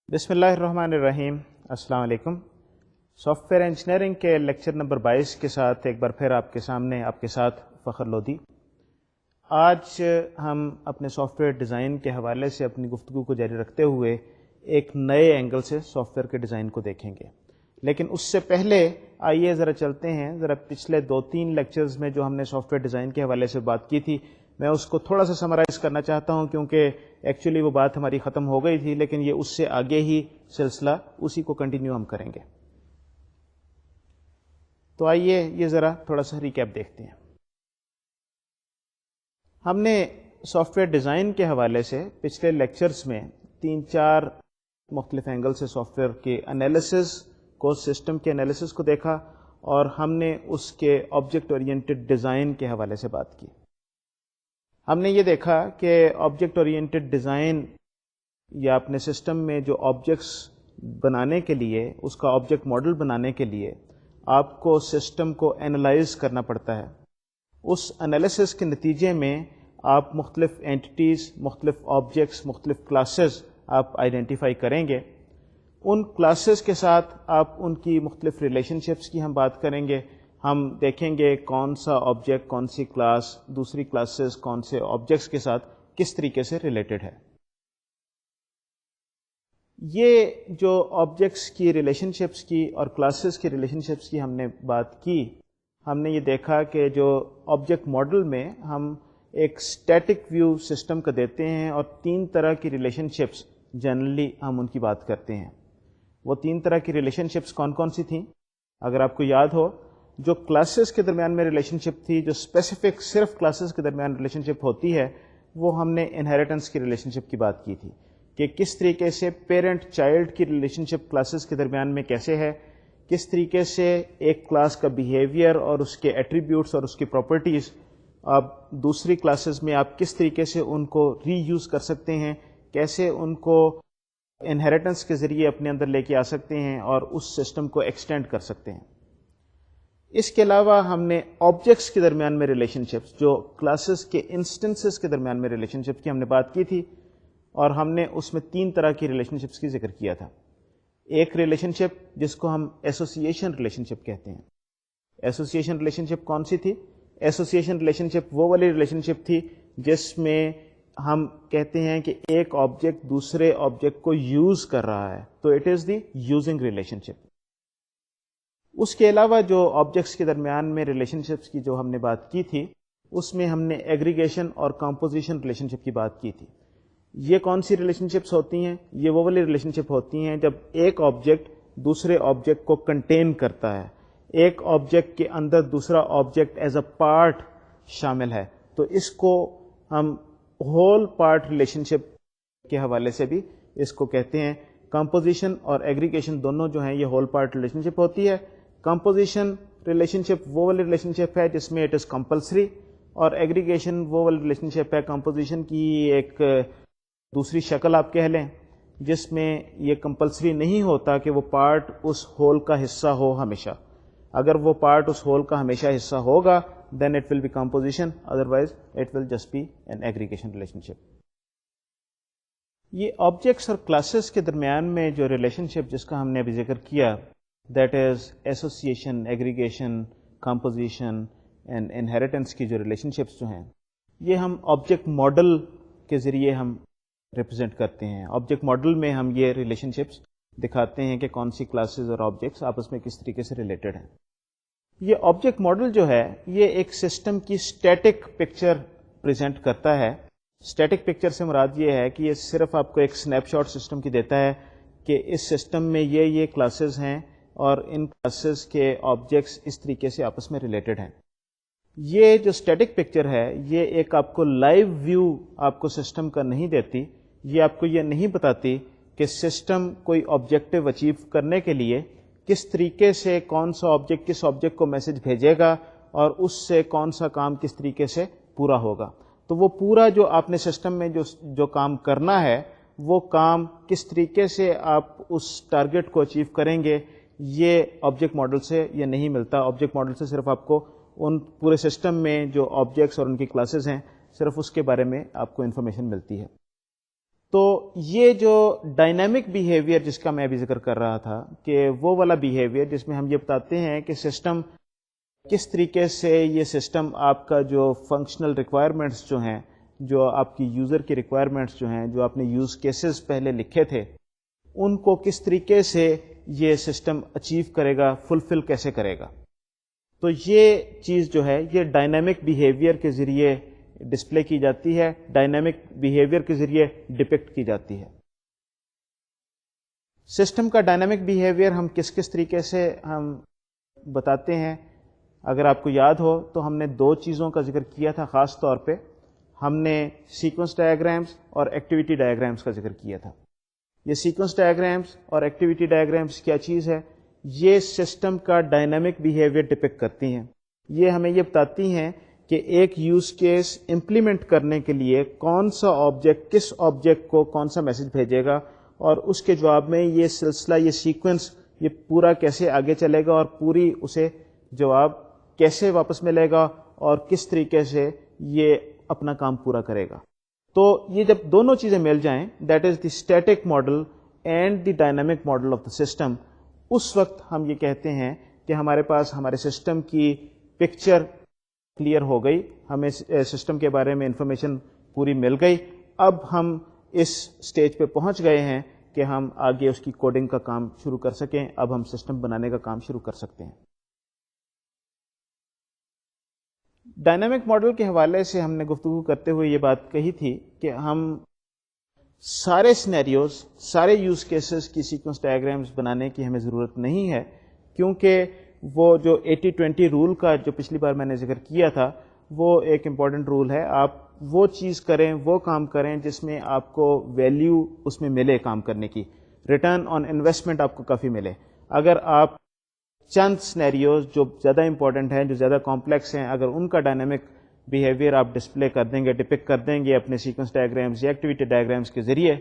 بسم اللہ الرحمن الرحیم. السلام علیکم. سافٹ ویئر انجینئرنگ کے لیکچر نمبر 22 کے ساتھ ایک بار پھر آپ کے سامنے آپ کے ساتھ فخر لودھی. آج ہم اپنے سافٹ ویئر ڈیزائن کے حوالے سے اپنی گفتگو کو جاری رکھتے ہوئے ایک نئے اینگل سے سافٹ ویئر کے ڈیزائن کو دیکھیں گے. لیکن اس سے پہلے آئیے ذرا چلتے ہیں پچھلے 2-3 لیکچرز میں جو ہم نے سافٹ ویئر ڈیزائن کے حوالے سے بات کی تھی میں اس کو تھوڑا سا سمرائز کرنا چاہتا ہوں، کیونکہ ایکچولی وہ بات ہماری ختم ہو گئی تھی، لیکن یہ اس سے آگے ہی سلسلہ اسی کو کنٹینیو ہم کریں گے. تو آئیے یہ ذرا تھوڑا سا ریکیپ دیکھتے ہیں. ہم نے سافٹ ویئر ڈیزائن کے حوالے سے پچھلے لیکچرز میں 3-4 مختلف اینگل سے سافٹ ویئر کے انالیسز کو، سسٹم کے انالیسز کو دیکھا، اور ہم نے اس کے آبجیکٹ اورینٹڈ ڈیزائن کے حوالے سے بات کی. ہم نے یہ دیکھا کہ آبجیکٹ اورینٹڈ ڈیزائن یا اپنے سسٹم میں جو آبجیکٹس بنانے کے لیے، اس کا آبجیکٹ ماڈل بنانے کے لیے آپ کو سسٹم کو اینالائز کرنا پڑتا ہے. اس انالیسس کے نتیجے میں آپ مختلف اینٹیز، مختلف آبجیکٹس، مختلف کلاسز آپ آئیڈینٹیفائی کریں گے. ان کلاسز کے ساتھ آپ ان کی مختلف ریلیشن شپس کی ہم بات کریں گے. ہم دیکھیں گے کون سا آبجیکٹ، کون سی کلاس، دوسری کلاسز کون سے آبجیکٹس کے ساتھ کس طریقے سے ریلیٹڈ ہے. یہ جو آبجیکٹس کی ریلیشن شپس کی اور کلاسز کی ریلیشن شپس کی ہم نے بات کی، ہم نے یہ دیکھا کہ جو آبجیکٹ ماڈل میں ہم ایک اسٹیٹک ویو سسٹم کا دیتے ہیں اور 3 طرح کی ریلیشن شپس جنرلی ہم ان کی بات کرتے ہیں. وہ 3 طرح کی ریلیشن شپس کون کون سی تھیں؟ اگر آپ کو یاد ہو، جو کلاسز کے درمیان میں ریلیشن شپ تھی، جو اسپیسیفک صرف کلاسز کے درمیان ریلیشن شپ ہوتی ہے، وہ ہم نے انہیریٹنس کی ریلیشن شپ کی بات کی تھی کہ کس طریقے سے پیرنٹ چائلڈ کی ریلیشن شپ کلاسز کے درمیان میں کیسے ہے، کس طریقے سے ایک کلاس کا بیہیویئر اور اس کے ایٹریبیوٹس اور اس کی پراپرٹیز آپ دوسری کلاسز میں آپ کس طریقے سے ان کو ری یوز کر سکتے ہیں، کیسے ان کو انہیریٹنس کے ذریعے اپنے اندر لے کے آ سکتے ہیں اور اس سسٹم کو ایکسٹینڈ کر سکتے ہیں. اس کے علاوہ ہم نے آبجیکٹس کے درمیان میں ریلیشن شپس، جو کلاسز کے انسٹنسز کے درمیان میں ریلیشن شپس کی ہم نے بات کی تھی، اور ہم نے اس میں 3 طرح کی ریلیشن شپس کی ذکر کیا تھا. ایک ریلیشن شپ جس کو ہم ایسوسیشن ریلیشن شپ کہتے ہیں. ایسوسیشن ریلیشن شپ کون سی تھی؟ ایسوسیشن ریلیشن شپ وہ والی ریلیشن شپ تھی جس میں ہم کہتے ہیں کہ ایک آبجیکٹ دوسرے آبجیکٹ کو یوز کر رہا ہے، تو it is the using relationship. اس کے علاوہ جو آبجیکٹس کے درمیان میں ریلیشن شپس کی جو ہم نے بات کی تھی، اس میں ہم نے ایگریگیشن اور کمپوزیشن ریلیشن شپ کی بات کی تھی. یہ کون سی ریلیشن شپس ہوتی ہیں؟ یہ وہ والی ریلیشن شپ ہوتی ہیں جب ایک آبجیکٹ دوسرے آبجیکٹ کو کنٹین کرتا ہے، ایک آبجیکٹ کے اندر دوسرا آبجیکٹ ایز اے پارٹ شامل ہے. تو اس کو ہم ہول پارٹ ریلیشن شپ کے حوالے سے بھی اس کو کہتے ہیں. کمپوزیشن اور ایگریگیشن دونوں جو ہیں یہ ہول پارٹ ریلیشن شپ ہوتی ہے. کمپوزیشن ریلیشن شپ وہ والی ریلیشن شپ ہے جس میں اٹ از کمپلسری، اور ایگریگیشن وہ والی ریلیشن شپ ہے کمپوزیشن کی ایک دوسری شکل آپ کہہ لیں، جس میں یہ کمپلسری نہیں ہوتا کہ وہ پارٹ اس ہول کا حصہ ہو ہمیشہ. اگر وہ پارٹ اس ہول کا ہمیشہ حصہ ہوگا then it will be composition, otherwise it will just be an aggregation relationship. یہ آبجیکٹس اور کلاسز کے درمیان میں جو ریلیشن شپ جس کا ہم نے ابھی ذکر کیا، that is association, aggregation, composition and inheritance کی جو ریلیشن شپس جو ہیں، یہ ہم آبجیکٹ ماڈل کے ذریعے ہم ریپرزینٹ کرتے ہیں. آبجیکٹ ماڈل میں ہم یہ ریلیشن شپس دکھاتے ہیں کہ کون سی کلاسز اور آبجیکٹس آپس میں کس طریقے سے ریلیٹڈ ہیں. یہ آبجیکٹ ماڈل جو ہے یہ ایک سسٹم کی اسٹیٹک پکچر پریزنٹ کرتا ہے. اسٹیٹک پکچر سے مراد یہ ہے کہ یہ صرف آپ کو ایک سنیپ شاٹ سسٹم کی دیتا ہے کہ اس سسٹم میں یہ کلاسز ہیں اور ان کلاسز کے آبجیکٹس اس طریقے سے آپس میں ریلیٹڈ ہیں. یہ جو اسٹیٹک پکچر ہے یہ ایک آپ کو لائیو ویو آپ کو سسٹم کا نہیں دیتی. یہ آپ کو یہ نہیں بتاتی کہ سسٹم کوئی آبجیکٹو اچیو کرنے کے لیے کس طریقے سے کون سا آبجیکٹ کس آبجیکٹ کو میسج بھیجے گا اور اس سے کون سا کام کس طریقے سے پورا ہوگا. تو وہ پورا جو آپ نے سسٹم میں جو کام کرنا ہے، وہ کام کس طریقے سے آپ اس ٹارگٹ کو اچیو کریں گے، یہ آبجیکٹ ماڈل سے یہ نہیں ملتا. آبجیکٹ ماڈل سے صرف آپ کو ان پورے سسٹم میں جو آبجیکٹس اور ان کی کلاسز ہیں، صرف اس کے بارے میں آپ کو انفارمیشن ملتی ہے. تو یہ جو ڈائنامک بیہیویئر جس کا میں ابھی ذکر کر رہا تھا کہ وہ والا بیہیویئر جس میں ہم یہ بتاتے ہیں کہ سسٹم کس طریقے سے یہ سسٹم آپ کا جو فنکشنل ریکوائرمنٹس جو ہیں، جو آپ کی یوزر کی ریکوائرمنٹس جو ہیں، جو آپ نے یوز کیسز پہلے لکھے تھے، ان کو کس طریقے سے یہ سسٹم اچیو کرے گا، فلفل کیسے کرے گا. تو یہ چیز جو ہے یہ ڈائنامک بیہیویئر کے ذریعے ڈسپلے کی جاتی ہے، ڈائنامک بیہیویئر کے ذریعے ڈپکٹ کی جاتی ہے. سسٹم کا ڈائنامک بیہیویئر ہم کس کس طریقے سے ہم بتاتے ہیں. اگر آپ کو یاد ہو تو ہم نے دو چیزوں کا ذکر کیا تھا خاص طور پہ. ہم نے سیکوینس ڈائیگرامز اور ایکٹیویٹی ڈائیگرامز کا ذکر کیا تھا. یہ سیکوینس ڈائیگرامز اور ایکٹیویٹی ڈائیگرامز کیا چیز ہے؟ یہ سسٹم کا ڈائنامک بیہیویئر ڈپکٹ کرتی ہیں. یہ ہمیں یہ بتاتی ہیں کہ ایک یوز کیس امپلیمنٹ کرنے کے لیے کون سا آبجیکٹ کس آبجیکٹ کو کون سا میسج بھیجے گا، اور اس کے جواب میں یہ سلسلہ، یہ سیکوینس، یہ پورا کیسے آگے چلے گا، اور پوری اسے جواب کیسے واپس ملے گا، اور کس طریقے سے یہ اپنا کام پورا کرے گا. تو یہ جب دونوں چیزیں مل جائیں، that is the static model and the dynamic model of the system, اس وقت ہم یہ کہتے ہیں کہ ہمارے پاس ہمارے سسٹم کی پکچر کلیئر ہو گئی، ہمیں سسٹم کے بارے میں انفارمیشن پوری مل گئی. اب ہم اس سٹیج پہ پہنچ گئے ہیں کہ ہم آگے اس کی کوڈنگ کا کام شروع کر سکیں. اب ہم سسٹم بنانے کا کام شروع کر سکتے ہیں. ڈائنامک ماڈل کے حوالے سے ہم نے گفتگو کرتے ہوئے یہ بات کہی تھی کہ ہم سارے سینیریوز، سارے یوز کیسز کی سیکوینس ڈائیگرامز بنانے کی ہمیں ضرورت نہیں ہے، کیونکہ وہ جو 80-20 رول کا جو پچھلی بار میں نے ذکر کیا تھا، وہ ایک امپورٹنٹ رول ہے. آپ وہ چیز کریں، وہ کام کریں جس میں آپ کو ویلیو اس میں ملے کام کرنے کی، ریٹرن آن انویسٹمنٹ آپ کو کافی ملے. اگر آپ چند سینیریوز جو زیادہ امپورٹنٹ ہیں، جو زیادہ کمپلیکس ہیں، اگر ان کا ڈائنامک بیہیویئر آپ ڈسپلے کر دیں گے، ڈپکٹ کر دیں گے اپنے سیکوینس ڈائیگرامز یا ایکٹیویٹی ڈائیگرامز کے ذریعے،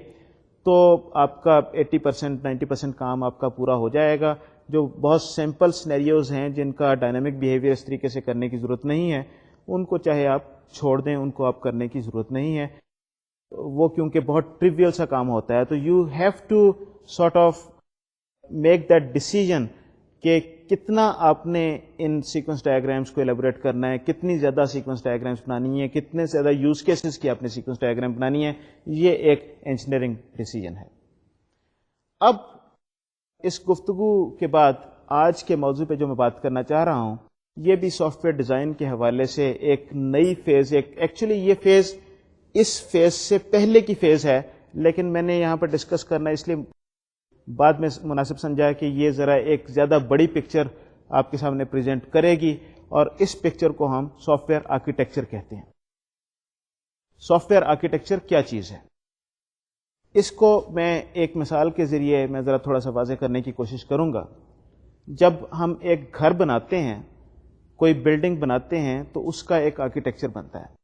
تو آپ کا 80% 90% کام آپ کا پورا ہو جائے گا. جو بہت سمپل سینیریوز ہیں جن کا ڈائنامک بیہیویئر اس طریقے سے کرنے کی ضرورت نہیں ہے، ان کو چاہے آپ چھوڑ دیں، ان کو آپ کرنے کی ضرورت نہیں ہے، وہ کیونکہ بہت ٹریویل سا کام ہوتا ہے. تو you have to sort of make that decision کہ کتنا آپ نے ان سیکوینس ڈائیگرامس کو ایلیبوریٹ کرنا ہے، کتنی زیادہ سیکوینس ڈائیگرامس بنانی ہے، کتنے زیادہ یوز کیسز کی آپ نے سیکوینس ڈائیگرام بنانی ہے. یہ ایک انجینئرنگ ڈیسیژن ہے. اب اس گفتگو کے بعد آج کے موضوع پہ جو میں بات کرنا چاہ رہا ہوں، یہ بھی سافٹ ویئر ڈیزائن کے حوالے سے ایک نئی فیز، ایکچولی یہ فیز اس فیز سے پہلے کی فیز ہے، لیکن میں نے یہاں پر ڈسکس کرنا اس لیے بعد میں مناسب سمجھا کہ یہ ذرا ایک زیادہ بڑی پکچر آپ کے سامنے پریزنٹ کرے گی، اور اس پکچر کو ہم سافٹ ویئر آرکیٹیکچر کہتے ہیں. سافٹ ویئر آرکیٹیکچر کیا چیز ہے؟ اس کو میں ایک مثال کے ذریعے میں ذرا تھوڑا سا واضح کرنے کی کوشش کروں گا. جب ہم ایک گھر بناتے ہیں، کوئی بلڈنگ بناتے ہیں، تو اس کا ایک آرکیٹیکچر بنتا ہے.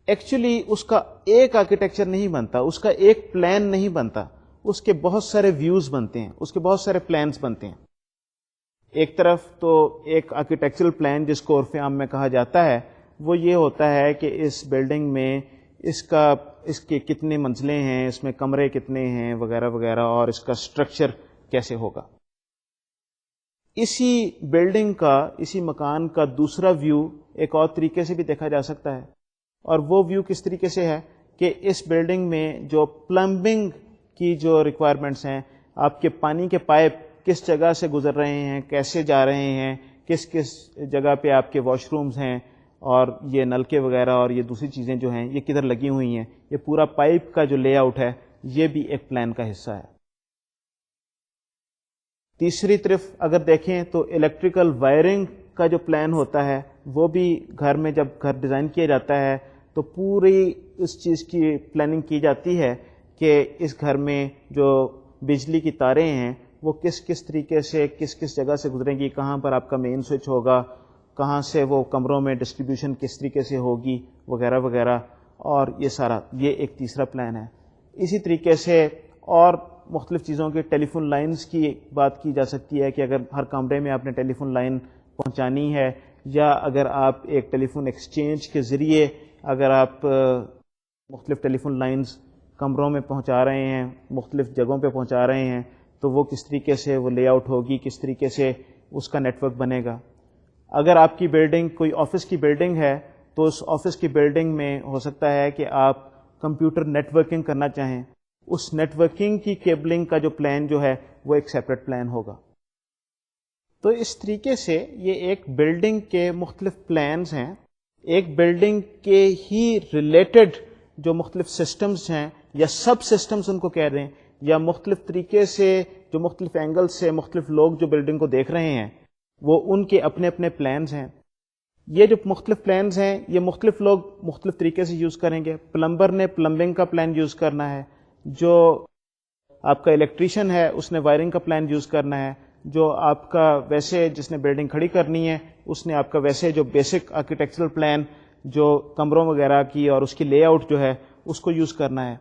ایکچولی اس کا ایک آرکیٹیکچر نہیں بنتا، اس کا ایک پلان نہیں بنتا، اس کے بہت سارے ویوز بنتے ہیں، اس کے بہت سارے پلانس بنتے ہیں. ایک طرف تو ایک آرکیٹیکچرل پلان جس کو عرف عام میں کہا جاتا ہے، وہ یہ ہوتا ہے کہ اس بلڈنگ میں اس کے کتنے منزلیں ہیں، اس میں کمرے کتنے ہیں، وغیرہ وغیرہ، اور اس کا سٹرکچر کیسے ہوگا. اسی بلڈنگ کا، اسی مکان کا دوسرا ویو ایک اور طریقے سے بھی دیکھا جا سکتا ہے. اور وہ ویو کس طریقے سے ہے کہ اس بلڈنگ میں جو پلمبنگ کی جو ریکوائرمنٹس ہیں، آپ کے پانی کے پائپ کس جگہ سے گزر رہے ہیں، کیسے جا رہے ہیں، کس کس جگہ پہ آپ کے واش رومز ہیں، اور یہ نلکے وغیرہ اور یہ دوسری چیزیں جو ہیں یہ کدھر لگی ہوئی ہیں، یہ پورا پائپ کا جو لے آؤٹ ہے یہ بھی ایک پلان کا حصہ ہے. تیسری طرف اگر دیکھیں تو الیکٹریکل وائرنگ کا جو پلان ہوتا ہے، وہ بھی گھر میں جب گھر ڈیزائن کیا جاتا ہے تو پوری اس چیز کی پلاننگ کی جاتی ہے کہ اس گھر میں جو بجلی کی تاریں ہیں وہ کس کس طریقے سے کس کس جگہ سے گزریں گی، کہاں پر آپ کا مین سوئچ ہوگا، کہاں سے وہ کمروں میں ڈسٹریبیوشن کس طریقے سے ہوگی، وغیرہ وغیرہ. اور یہ سارا یہ ایک تیسرا پلان ہے. اسی طریقے سے اور مختلف چیزوں کے ٹیلی فون لائنز کی بات کی جا سکتی ہے کہ اگر ہر کمرے میں آپ نے ٹیلی فون لائن پہنچانی ہے، یا اگر آپ ایک ٹیلی فون ایکسچینج کے ذریعے اگر آپ مختلف ٹیلی فون لائنز کمروں میں پہنچا رہے ہیں، مختلف جگہوں پہ پہنچا رہے ہیں، تو وہ کس طریقے سے وہ لے آؤٹ ہوگی، کس طریقے سے اس کا نیٹ ورک بنے گا. اگر آپ کی بلڈنگ کوئی آفس کی بلڈنگ ہے تو اس آفس کی بلڈنگ میں ہو سکتا ہے کہ آپ کمپیوٹر نیٹ ورکنگ کرنا چاہیں، اس نیٹ ورکنگ کی کیبلنگ کا جو پلان جو ہے وہ ایک سیپریٹ پلان ہوگا. تو اس طریقے سے یہ ایک بلڈنگ کے مختلف پلانز ہیں، ایک بلڈنگ کے ہی ریلیٹڈ جو مختلف سسٹمز ہیں یا سب سسٹمز ان کو کہہ رہے ہیں، یا مختلف طریقے سے جو مختلف اینگل سے مختلف لوگ جو بلڈنگ کو دیکھ رہے ہیں وہ ان کے اپنے اپنے پلانز ہیں. یہ جو مختلف پلانز ہیں یہ مختلف لوگ مختلف طریقے سے یوز کریں گے. پلمبر نے پلمبنگ کا پلان یوز کرنا ہے، جو آپ کا الیکٹریشین ہے اس نے وائرنگ کا پلان یوز کرنا ہے، جو آپ کا ویسے جس نے بلڈنگ کھڑی کرنی ہے اس نے آپ کا ویسے جو بیسک آرکیٹیکچرل پلان جو کمروں وغیرہ کی اور اس کی لے آؤٹ جو ہے اس کو یوز کرنا ہے.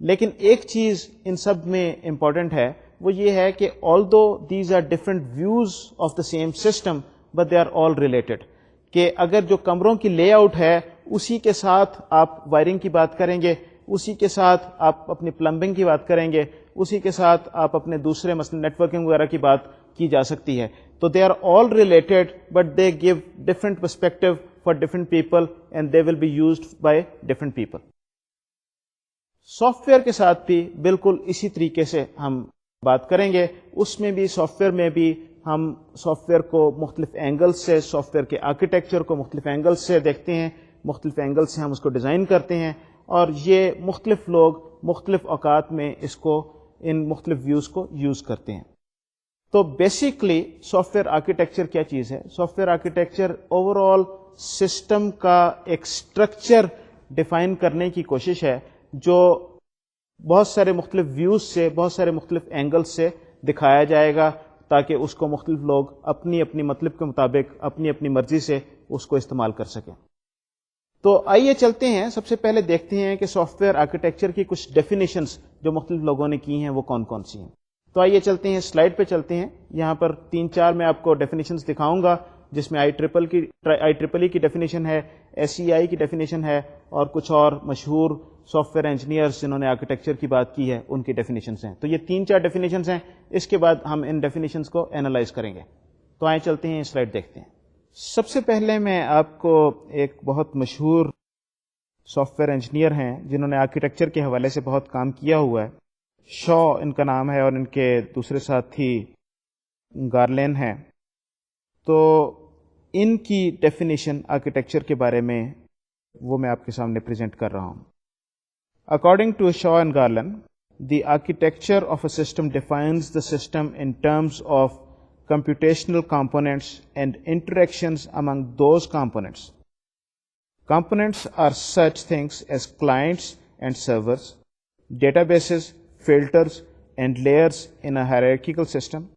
لیکن ایک چیز ان سب میں امپورٹنٹ ہے، وہ یہ ہے کہ although these are different views of the same system but they are all related. کہ اگر جو کمروں کی لے آؤٹ ہے اسی کے ساتھ آپ وائرنگ کی بات کریں گے، اسی کے ساتھ آپ اپنی پلمبنگ کی بات کریں گے، اسی کے ساتھ آپ اپنے دوسرے مثلا نیٹ ورکنگ وغیرہ کی بات کی جا سکتی ہے. تو they are all related but they give different perspective for different people and they will be used by different people. Software کے ساتھ بھی بالکل اسی طریقے سے ہم بات کریں گے. اس میں بھی سافٹ ویئر میں بھی ہم سافٹ ویئر کو مختلف اینگل سے، سافٹ ویئر کے آرکیٹیکچر کو مختلف اینگل سے دیکھتے ہیں، مختلف اینگل سے ہم اس کو ڈیزائن کرتے ہیں، اور یہ مختلف لوگ مختلف اوقات میں اس کو ان مختلف ویوز کو یوز کرتے ہیں. تو بیسیکلی سافٹ ویئر آرکیٹیکچر کیا چیز ہے؟ Soft where architecture over all system کا ایک اسٹرکچر ڈیفائن کرنے کی کوشش ہے جو بہت سارے مختلف ویوز سے، بہت سارے مختلف اینگل سے دکھایا جائے گا تاکہ اس کو مختلف لوگ اپنی اپنی مطلب کے مطابق اپنی اپنی مرضی سے اس کو استعمال کر سکیں. تو آئیے چلتے ہیں، سب سے پہلے دیکھتے ہیں کہ سافٹ ویئر آرکیٹیکچر کی کچھ ڈیفینیشنز جو مختلف لوگوں نے کی ہیں وہ کون کون سی ہیں. تو آئیے چلتے ہیں، سلائڈ پہ چلتے ہیں. یہاں پر 3-4 میں آپ کو ڈیفینیشنز دکھاؤں گا، جس میں IEEE کی ڈیفینیشن ہے، SEI کی ڈیفینیشن ہے، اور کچھ اور مشہور سافٹ ویئر انجینئرز جنہوں نے آرکیٹیکچر کی بات کی ہے ان کی ڈیفینیشنز ہیں. تو یہ 3-4 ڈیفینیشنز ہیں، اس کے بعد ہم ان ڈیفینیشنز کو اینالائز کریں گے. تو آئیں چلتے ہیں، سلائڈ دیکھتے ہیں. سب سے پہلے میں آپ کو ایک بہت مشہور سافٹ ویئر انجینئر ہیں جنہوں نے آرکیٹیکچر کے حوالے سے بہت کام کیا ہوا ہے، شا ان کا نام ہے، اور ان کے دوسرے ساتھی گارلین ہیں. تو ان کی ڈیفینیشن آرکیٹیکچر کے بارے میں وہ میں آپ کے سامنے پریزنٹ کر رہا ہوں. According to Shaw and Garland, the architecture of a system defines the system in terms of computational components and interactions among those components. Components are such things as clients and servers, databases, filters, and layers in a hierarchical system.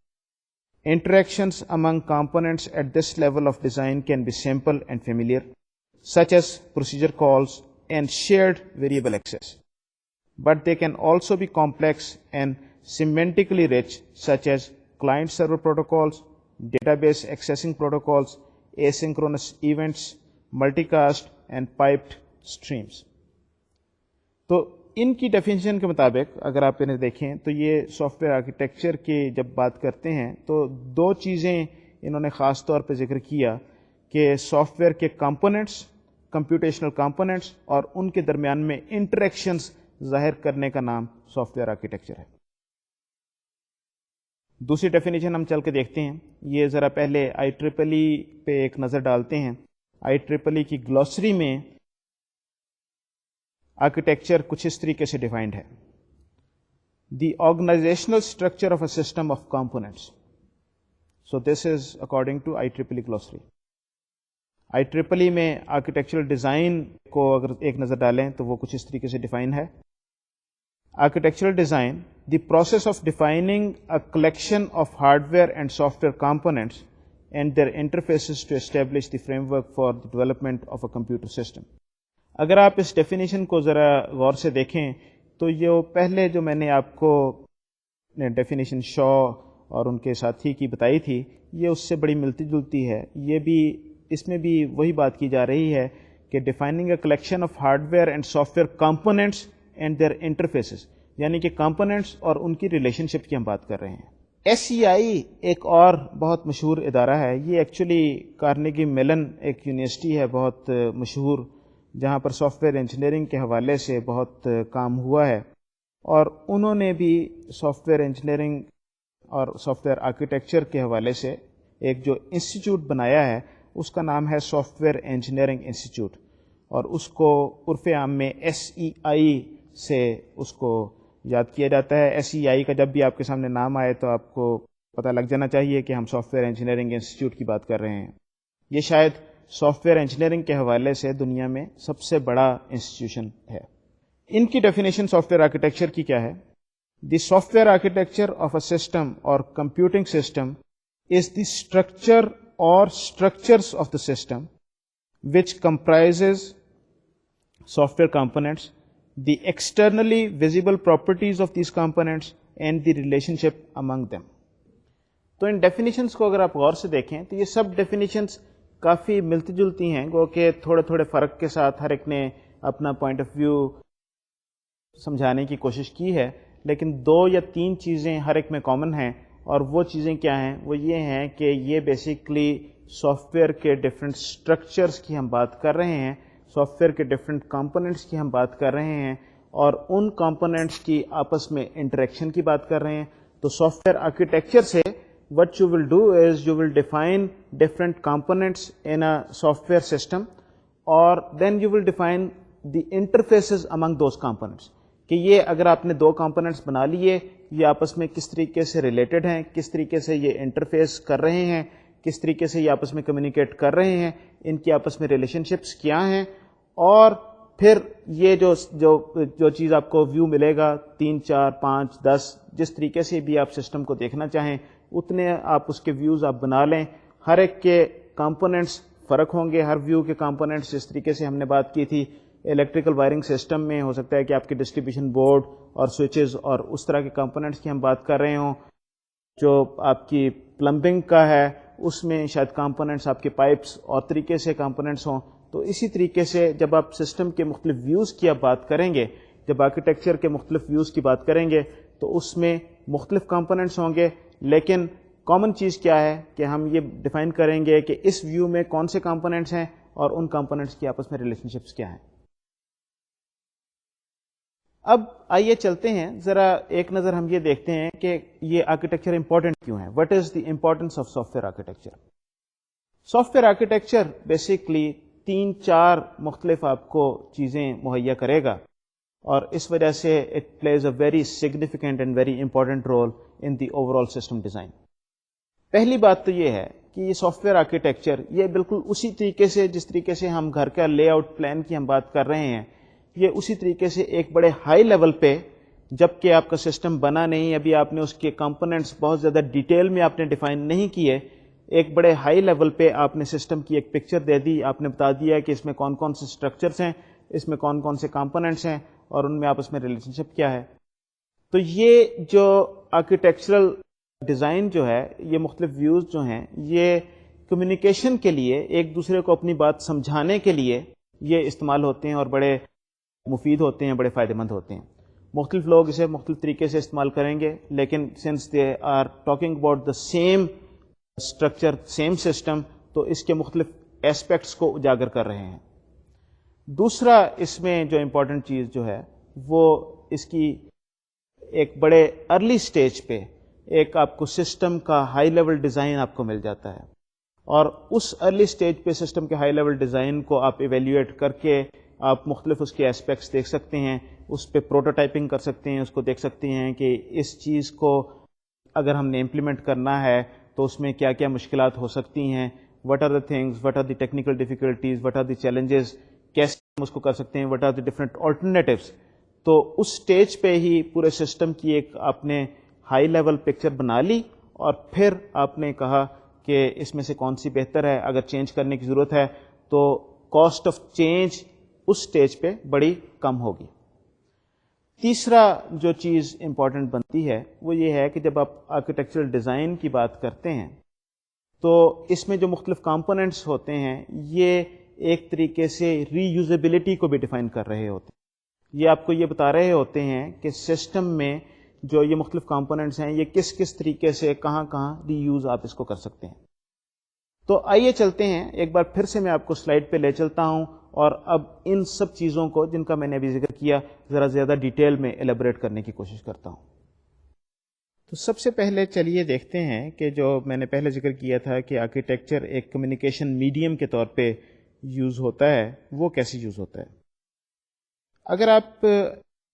Interactions among components at this level of design can be simple and familiar, such as procedure calls and shared variable access. But they can also be complex and semantically rich, such as client-server protocols, database accessing protocols, asynchronous events, multicast, and piped streams. تو ان کی definition کے مطابق اگر آپ انہیں دیکھیں تو یہ سافٹ ویئر آرکیٹیکچر کی جب بات کرتے ہیں تو 2 چیزیں انہوں نے خاص طور پہ ذکر کیا کہ سافٹ ویئر کے کمپوننٹس، کمپیوٹیشنل کمپوننٹس، اور ان کے درمیان میں انٹریکشنز ظاہر کرنے کا نام سافٹ ویئر آرکیٹیکچر ہے. دوسری ڈیفینیشن ہم چل کے دیکھتے ہیں. یہ ذرا پہلے IEEE پہ ایک نظر ڈالتے ہیں. IEEE کی گلوسری میں آرکیٹیکچر کچھ اس طریقے سے ڈیفائنڈ ہے: the organisational structure of a system of components. So this is according to IEEE glossary. IEEE میں آرکیٹیکچرل ڈیزائن کو اگر ایک نظر ڈالیں تو وہ کچھ اس طریقے سے ڈیفائن ہے: architectural design, the process of defining a collection of hardware and software components and their interfaces to establish the framework for the development of a computer system. اگر آپ اس definition کو ذرا غور سے دیکھیں تو یہ پہلے جو میں نے آپ کو ڈیفینیشن شا اور ان کے ساتھی کی بتائی تھی یہ اس سے بڑی ملتی جلتی ہے. یہ بھی اس میں بھی وہی بات کی جا رہی ہے کہ defining a collection of hardware and software components and their interfaces, یعنی کہ کمپوننٹس اور ان کی ریلیشن شپ کی ہم بات کر رہے ہیں۔ SEI ایک اور بہت مشہور ادارہ ہے، یہ ایکچولی کارنیگی میلن ایک یونیورسٹی ہے بہت مشہور، جہاں پر سافٹ ویئر انجینئرنگ کے حوالے سے بہت کام ہوا ہے، اور انہوں نے بھی سافٹ ویئر انجینئرنگ اور سافٹ ویئر آرکیٹیکچر کے حوالے سے ایک جو انسٹیٹیوٹ بنایا ہے اس کا نام ہے سافٹ ویئر انجینئرنگ انسٹیٹیوٹ، اور اس کو عرف عام میں SEI سے اس کو یاد کیا جاتا ہے۔ SEI کا جب بھی آپ کے سامنے نام آئے تو آپ کو پتہ لگ جانا چاہیے کہ ہم سافٹ ویئر انجینئرنگ انسٹیٹیوٹ کی بات کر رہے ہیں۔ یہ شاید سافٹ ویئر انجینئرنگ کے حوالے سے دنیا میں سب سے بڑا انسٹیٹیوشن ہے۔ ان کی ڈیفینیشن سافٹ ویئر آرکیٹیکچر کی کیا ہے؟ The software architecture of a system or computing system is the structure or structures of the system which comprises software components, the externally visible properties of these components and the relationship among them۔ تو ان definitions کو اگر آپ غور سے دیکھیں تو یہ سب definitions کافی ملتی جلتی ہیں، گو کہ تھوڑے تھوڑے فرق کے ساتھ ہر ایک نے اپنا پوائنٹ آف ویو سمجھانے کی کوشش کی ہے، لیکن 2 یا 3 چیزیں ہر ایک میں کامن ہیں، اور وہ چیزیں کیا ہیں؟ وہ یہ ہیں کہ یہ بیسیکلی سافٹ ویئر کے ڈفرینٹ اسٹرکچرس کی ہم بات کر رہے ہیں، سافٹ ویئر کے ڈفرینٹ کمپوننٹس کی ہم بات کر رہے ہیں، اور ان کمپوننٹس کی آپس میں انٹریکشن کی بات کر رہے ہیں۔ تو سافٹ ویئر آرکیٹیکچر سے what you will do is you will define different components in a software system, or then you will define the interfaces among those components، کہ یہ اگر آپ نے 2 کمپوننٹس بنا لیے، یہ آپس میں کس طریقے سے ریلیٹڈ ہیں، کس طریقے سے یہ انٹرفیس کر رہے ہیں، کس طریقے سے یہ آپس میں کمیونیکیٹ کر رہے ہیں، ان کی آپس میں ریلیشن شپس کیا ہیں، اور پھر یہ جو چیز آپ کو ویو ملے گا 3 4 5 10 جس طریقے سے بھی آپ سسٹم کو دیکھنا چاہیں اتنے آپ اس کے ویوز آپ بنا لیں۔ ہر ایک کے کمپوننٹس فرق ہوں گے، ہر ویو کے کمپوننٹس جس طریقے سے ہم نے بات کی تھی الیکٹریکل وائرنگ سسٹم میں ہو سکتا ہے کہ آپ کے ڈسٹریبیوشن بورڈ اور سوئچز اور اس طرح کے کمپوننٹس کی ہم بات کر رہے ہوں، جو آپ کی پلمبنگ کا ہے اس میں شاید کمپوننٹس آپ کے پائپس اور طریقے سے کمپوننٹس ہوں۔ تو اسی طریقے سے جب آپ سسٹم کے مختلف ویوز کی آپ بات کریں گے، جب آرکیٹیکچر کے مختلف ویوز کی بات کریں گے تو اس میں مختلف کمپوننٹس ہوں گے، لیکن کامن چیز کیا ہے کہ ہم یہ ڈیفائن کریں گے کہ اس ویو میں کون سے کمپوننٹس ہیں اور ان کمپوننٹس کی آپس میں ریلیشن شپس کیا ہیں۔ اب آئیے چلتے ہیں ذرا ایک نظر ہم یہ دیکھتے ہیں کہ یہ آرکیٹیکچر امپورٹنٹ کیوں ہے۔ What is the importance of soft where architecture? Soft where architecture basically 3-4 مختلف آپ کو چیزیں مہیا کرے گا، اور اس وجہ سے it plays a very significant and very important role in the overall system design. پہلی بات تو یہ ہے کہ یہ سافٹ ویئر آرکیٹیکچر یہ بالکل اسی طریقے سے جس طریقے سے ہم گھر کا لے آؤٹ پلان کی ہم بات کر رہے ہیں، یہ اسی طریقے سے ایک بڑے ہائی لیول پہ، جبکہ آپ کا سسٹم بنا نہیں، ابھی آپ نے اس کے کمپوننٹس بہت زیادہ ڈیٹیل میں آپ نے ڈیفائن نہیں کیے، ایک بڑے ہائی لیول پہ آپ نے سسٹم کی ایک پکچر دے دی، آپ نے بتا دیا کہ اس میں کون کون سے اسٹرکچرس ہیں، اس میں کون کون سے کمپوننٹس ہیں، اور ان میں آپس میں ریلیشن شپ کیا ہے۔ تو یہ جو آرکیٹیکچرل ڈیزائن جو ہے، یہ مختلف ویوز جو ہیں، یہ کمیونیکیشن کے لیے، ایک دوسرے کو اپنی بات سمجھانے کے لیے یہ استعمال ہوتے ہیں، اور بڑے مفید ہوتے ہیں، بڑے فائدہ مند ہوتے ہیں۔ مختلف لوگ اسے مختلف طریقے سے استعمال کریں گے، لیکن since they are talking about the same structure, same system, تو اس کے مختلف ایسپیکٹس کو اجاگر کر رہے ہیں۔ دوسرا اس میں جو امپورٹنٹ چیز جو ہے وہ اس کی ایک بڑے ارلی سٹیج پہ ایک آپ کو سسٹم کا ہائی لیول ڈیزائن آپ کو مل جاتا ہے، اور اس ارلی سٹیج پہ سسٹم کے ہائی لیول ڈیزائن کو آپ ایویلیویٹ کر کے آپ مختلف اس کے ایسپیکٹس دیکھ سکتے ہیں، اس پہ پروٹوٹائپنگ کر سکتے ہیں، اس کو دیکھ سکتے ہیں کہ اس چیز کو اگر ہم نے امپلیمنٹ کرنا ہے تو اس میں کیا کیا مشکلات ہو سکتی ہیں، what are the things, what are the technical difficulties, what are the challenges, کیسے ہم اس کو کر سکتے ہیں، what are the different alternatives. تو اس سٹیج پہ ہی پورے سسٹم کی ایک آپ نے ہائی لیول پکچر بنا لی، اور پھر آپ نے کہا کہ اس میں سے کون سی بہتر ہے، اگر چینج کرنے کی ضرورت ہے تو کاسٹ آف چینج اس سٹیج پہ بڑی کم ہوگی۔ تیسرا جو چیز امپورٹنٹ بنتی ہے وہ یہ ہے کہ جب آپ آرکیٹیکچرل ڈیزائن کی بات کرتے ہیں تو اس میں جو مختلف کمپوننٹس ہوتے ہیں یہ ایک طریقے سے ری یوزیبلٹی کو بھی ڈیفائن کر رہے ہوتے ہیں۔ یہ آپ کو یہ بتا رہے ہوتے ہیں کہ سسٹم میں جو یہ مختلف کمپوننٹس ہیں یہ کس کس طریقے سے کہاں کہاں ری یوز آپ اس کو کر سکتے ہیں. تو آئیے چلتے ہیں ایک بار پھر سے میں آپ کو سلائڈ پہ لے چلتا ہوں اور اب ان سب چیزوں کو جن کا میں نے ابھی ذکر کیا ذرا زیادہ ڈیٹیل میں ایلیبریٹ کرنے کی کوشش کرتا ہوں. تو سب سے پہلے چلیے دیکھتے ہیں کہ جو میں نے پہلے ذکر کیا تھا کہ آرکیٹیکچر ایک کمیونیکیشن میڈیم کے طور پہ یوز ہوتا ہے وہ کیسے یوز ہوتا ہے. اگر آپ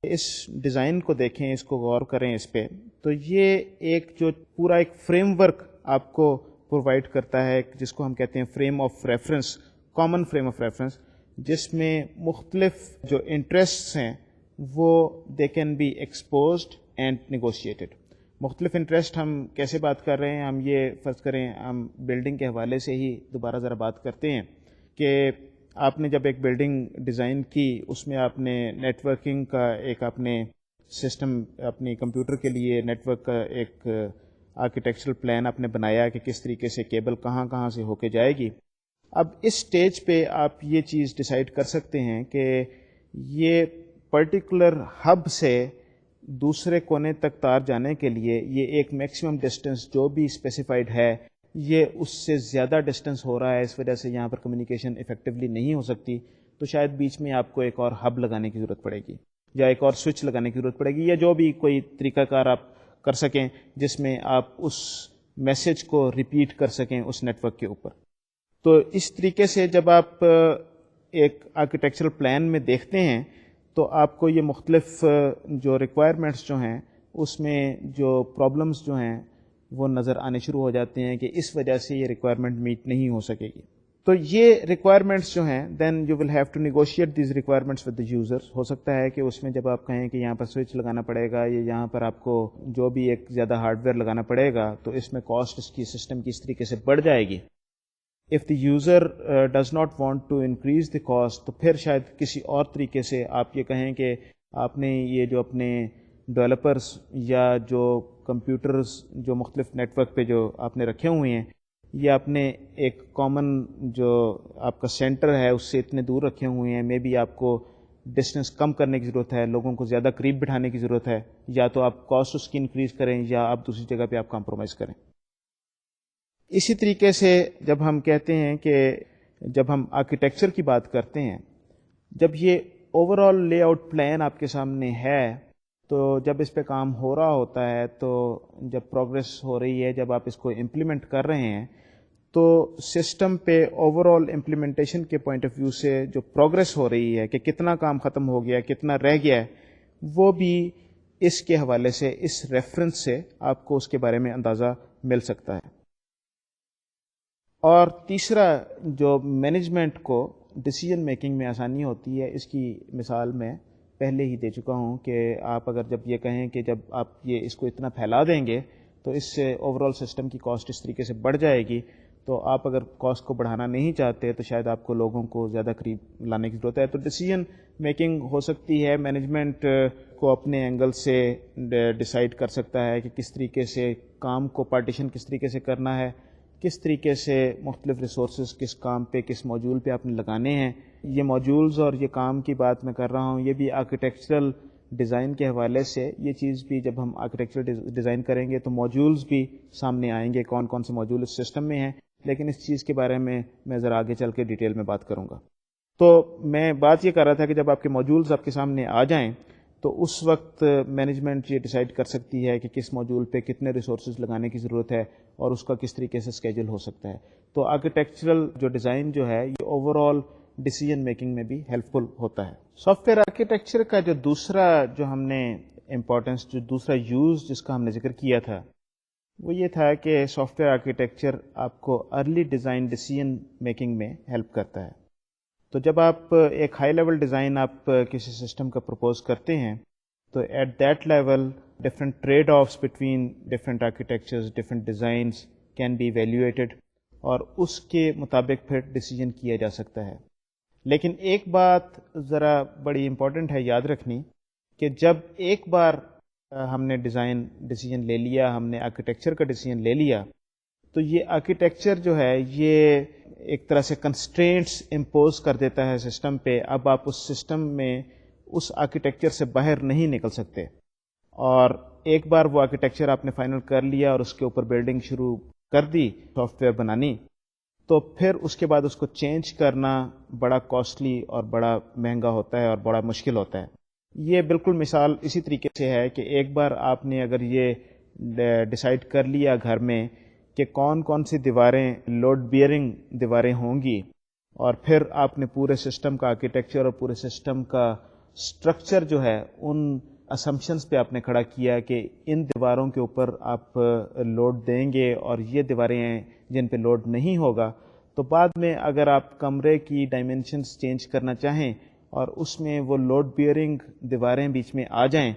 اس ڈیزائن کو دیکھیں، اس کو غور کریں اس پہ، تو یہ ایک جو پورا ایک فریم ورک آپ کو پرووائڈ کرتا ہے جس کو ہم کہتے ہیں frame of reference, common frame of reference, جس میں مختلف جو انٹرسٹس ہیں وہ they can be exposed and negotiated. مختلف انٹرسٹ ہم کیسے بات کر رہے ہیں، ہم یہ فرض کریں ہم بلڈنگ کے حوالے سے ہی دوبارہ ذرا بات کرتے ہیں کہ آپ نے جب ایک بلڈنگ ڈیزائن کی اس میں آپ نے نیٹ ورکنگ کا ایک آپ نے سسٹم اپنی کمپیوٹر کے لیے نیٹ ورک کا ایک آرکیٹیکچرل پلان آپ نے بنایا کہ کس طریقے سے کیبل کہاں کہاں سے ہو کے جائے گی. اب اس سٹیج پہ آپ یہ چیز ڈیسائیڈ کر سکتے ہیں کہ یہ پرٹیکولر ہب سے دوسرے کونے تک تار جانے کے لیے یہ ایک میکسیمم ڈسٹینس جو بھی اسپیسیفائڈ ہے یہ اس سے زیادہ ڈسٹینس ہو رہا ہے، اس وجہ سے یہاں پر کمیونیکیشن افیکٹولی نہیں ہو سکتی. تو شاید بیچ میں آپ کو ایک اور ہب لگانے کی ضرورت پڑے گی یا ایک اور سوئچ لگانے کی ضرورت پڑے گی یا جو بھی کوئی طریقہ کار آپ کر سکیں جس میں آپ اس میسج کو ریپیٹ کر سکیں اس نیٹ ورک کے اوپر. تو اس طریقے سے جب آپ ایک آرکیٹیکچرل پلان میں دیکھتے ہیں تو آپ کو یہ مختلف جو ریکوائرمنٹس جو ہیں اس میں جو پرابلمس جو ہیں وہ نظر آنے شروع ہو جاتے ہیں کہ اس وجہ سے یہ ریکوائرمنٹ میٹ نہیں ہو سکے گی. تو یہ ریکوائرمنٹس جو ہیں then you will have to negotiate these requirements with the user. ہو سکتا ہے کہ اس میں جب آپ کہیں کہ یہاں پر سوئچ لگانا پڑے گا یا یہاں پر آپ کو جو بھی ایک زیادہ ہارڈ ویئر لگانا پڑے گا تو اس میں کاسٹ اس کی سسٹم کی اس طریقے سے بڑھ جائے گی. If the user does not want to increase the cost تو پھر شاید کسی اور طریقے سے آپ یہ کہیں کہ آپ نے یہ جو اپنے ڈیولپرز یا جو کمپیوٹرز جو مختلف نیٹ ورک پہ جو آپ نے رکھے ہوئے ہیں یہ آپ نے ایک کامن جو آپ کا سینٹر ہے اس سے اتنے دور رکھے ہوئے ہیں، مے بی آپ کو ڈسٹینس کم کرنے کی ضرورت ہے، لوگوں کو زیادہ قریب بٹھانے کی ضرورت ہے، یا تو آپ کاسٹ اس کی انکریز کریں یا آپ دوسری جگہ پہ آپ کمپرومائز کریں. اسی طریقے سے جب ہم کہتے ہیں کہ جب ہم آرکیٹیکچر کی بات کرتے ہیں، جب یہ over all lay out plan آپ کے سامنے ہے تو جب اس پہ کام ہو رہا ہوتا ہے تو جب پروگرس ہو رہی ہے، جب آپ اس کو امپلیمنٹ کر رہے ہیں تو سسٹم پہ اوور آل امپلیمنٹیشن کے پوائنٹ آف ویو سے جو پروگرس ہو رہی ہے کہ کتنا کام ختم ہو گیا، کتنا رہ گیا ہے، وہ بھی اس کے حوالے سے اس ریفرنس سے آپ کو اس کے بارے میں اندازہ مل سکتا ہے. اور تیسرا جو مینجمنٹ کو ڈیسیجن میکنگ میں آسانی ہوتی ہے، اس کی مثال میں پہلے ہی دے چکا ہوں کہ آپ اگر جب یہ کہیں کہ جب آپ یہ اس کو اتنا پھیلا دیں گے تو اس سے اوور آل سسٹم کی کاسٹ اس طریقے سے بڑھ جائے گی، تو آپ اگر کاسٹ کو بڑھانا نہیں چاہتے تو شاید آپ کو لوگوں کو زیادہ قریب لانے کی ضرورت ہے. تو ڈیسیجن میکنگ ہو سکتی ہے، مینجمنٹ کو اپنے اینگل سے ڈیسائیڈ کر سکتا ہے کہ کس طریقے سے کام کو پارٹیشن کس طریقے سے کرنا ہے، کس طریقے سے مختلف ریسورسز کس کام پہ کس موڈیول پہ آپ نے لگانے ہیں. یہ موڈیولز اور یہ کام کی بات میں کر رہا ہوں، یہ بھی آرکیٹیکچرل ڈیزائن کے حوالے سے یہ چیز بھی جب ہم آرکیٹیکچرل ڈیزائن کریں گے تو موڈیولز بھی سامنے آئیں گے، کون کون سے موڈیول اس سسٹم میں ہیں، لیکن اس چیز کے بارے میں ذرا آگے چل کے ڈیٹیل میں بات کروں گا. تو میں بات یہ کر رہا تھا کہ جب آپ کے موڈیولز آپ کے سامنے آ جائیں تو اس وقت مینجمنٹ یہ ڈیسائیڈ کر سکتی ہے کہ کس موڈیول پہ کتنے ریسورسز لگانے کی ضرورت ہے اور اس کا کس طریقے سے اسکیجول ہو سکتا ہے. تو آرکیٹیکچرل جو ڈیزائن جو ہے یہ اوور آل ڈیسیجن میکنگ میں بھی ہیلپ فل ہوتا ہے. سافٹ ویئر آرکیٹیکچر کا جو دوسرا جو ہم نے امپورٹنس، جو دوسرا یوز جس کا ہم نے ذکر کیا تھا وہ یہ تھا کہ سافٹ ویئر آرکیٹیکچر آپ کو ارلی ڈیزائن ڈیسیجن میکنگ میں ہیلپ کرتا ہے. تو جب آپ ایک ہائی لیول ڈیزائن آپ کسی سسٹم کا پرپوز کرتے ہیں تو at that level different trade offs between different architectures, different designs can be evaluated اور اس کے مطابق پھر ڈیسیجن کیا جا سکتا ہے. لیکن ایک بات ذرا بڑی امپورٹنٹ ہے یاد رکھنی کہ جب ایک بار ہم نے ڈیزائن ڈیسیجن لے لیا، ہم نے آرکیٹیکچر کا ڈیسیجن لے لیا تو یہ آرکیٹیکچر جو ہے یہ ایک طرح سے کنسٹرینٹس امپوز کر دیتا ہے سسٹم پہ. اب آپ اس سسٹم میں اس آرکیٹیکچر سے باہر نہیں نکل سکتے. اور ایک بار وہ آرکیٹیکچر آپ نے فائنل کر لیا اور اس کے اوپر بلڈنگ شروع کر دی سافٹ ویئر بنانی, تو پھر اس کے بعد اس کو چینج کرنا بڑا کاسٹلی اور بڑا مہنگا ہوتا ہے اور بڑا مشکل ہوتا ہے. یہ بالکل مثال اسی طریقے سے ہے کہ ایک بار آپ نے اگر یہ ڈیسائیڈ کر لیا گھر میں کہ کون کون سی دیواریں لوڈ بیئرنگ دیواریں ہوں گی, اور پھر آپ نے پورے سسٹم کا آرکیٹیکچر اور پورے سسٹم کا سٹرکچر جو ہے ان اسمپشنز پہ آپ نے کھڑا کیا کہ ان دیواروں کے اوپر آپ لوڈ دیں گے اور یہ دیواریں ہیں جن پہ لوڈ نہیں ہوگا, تو بعد میں اگر آپ کمرے کی ڈائمینشنز چینج کرنا چاہیں اور اس میں وہ لوڈ بیئرنگ دیواریں بیچ میں آ جائیں,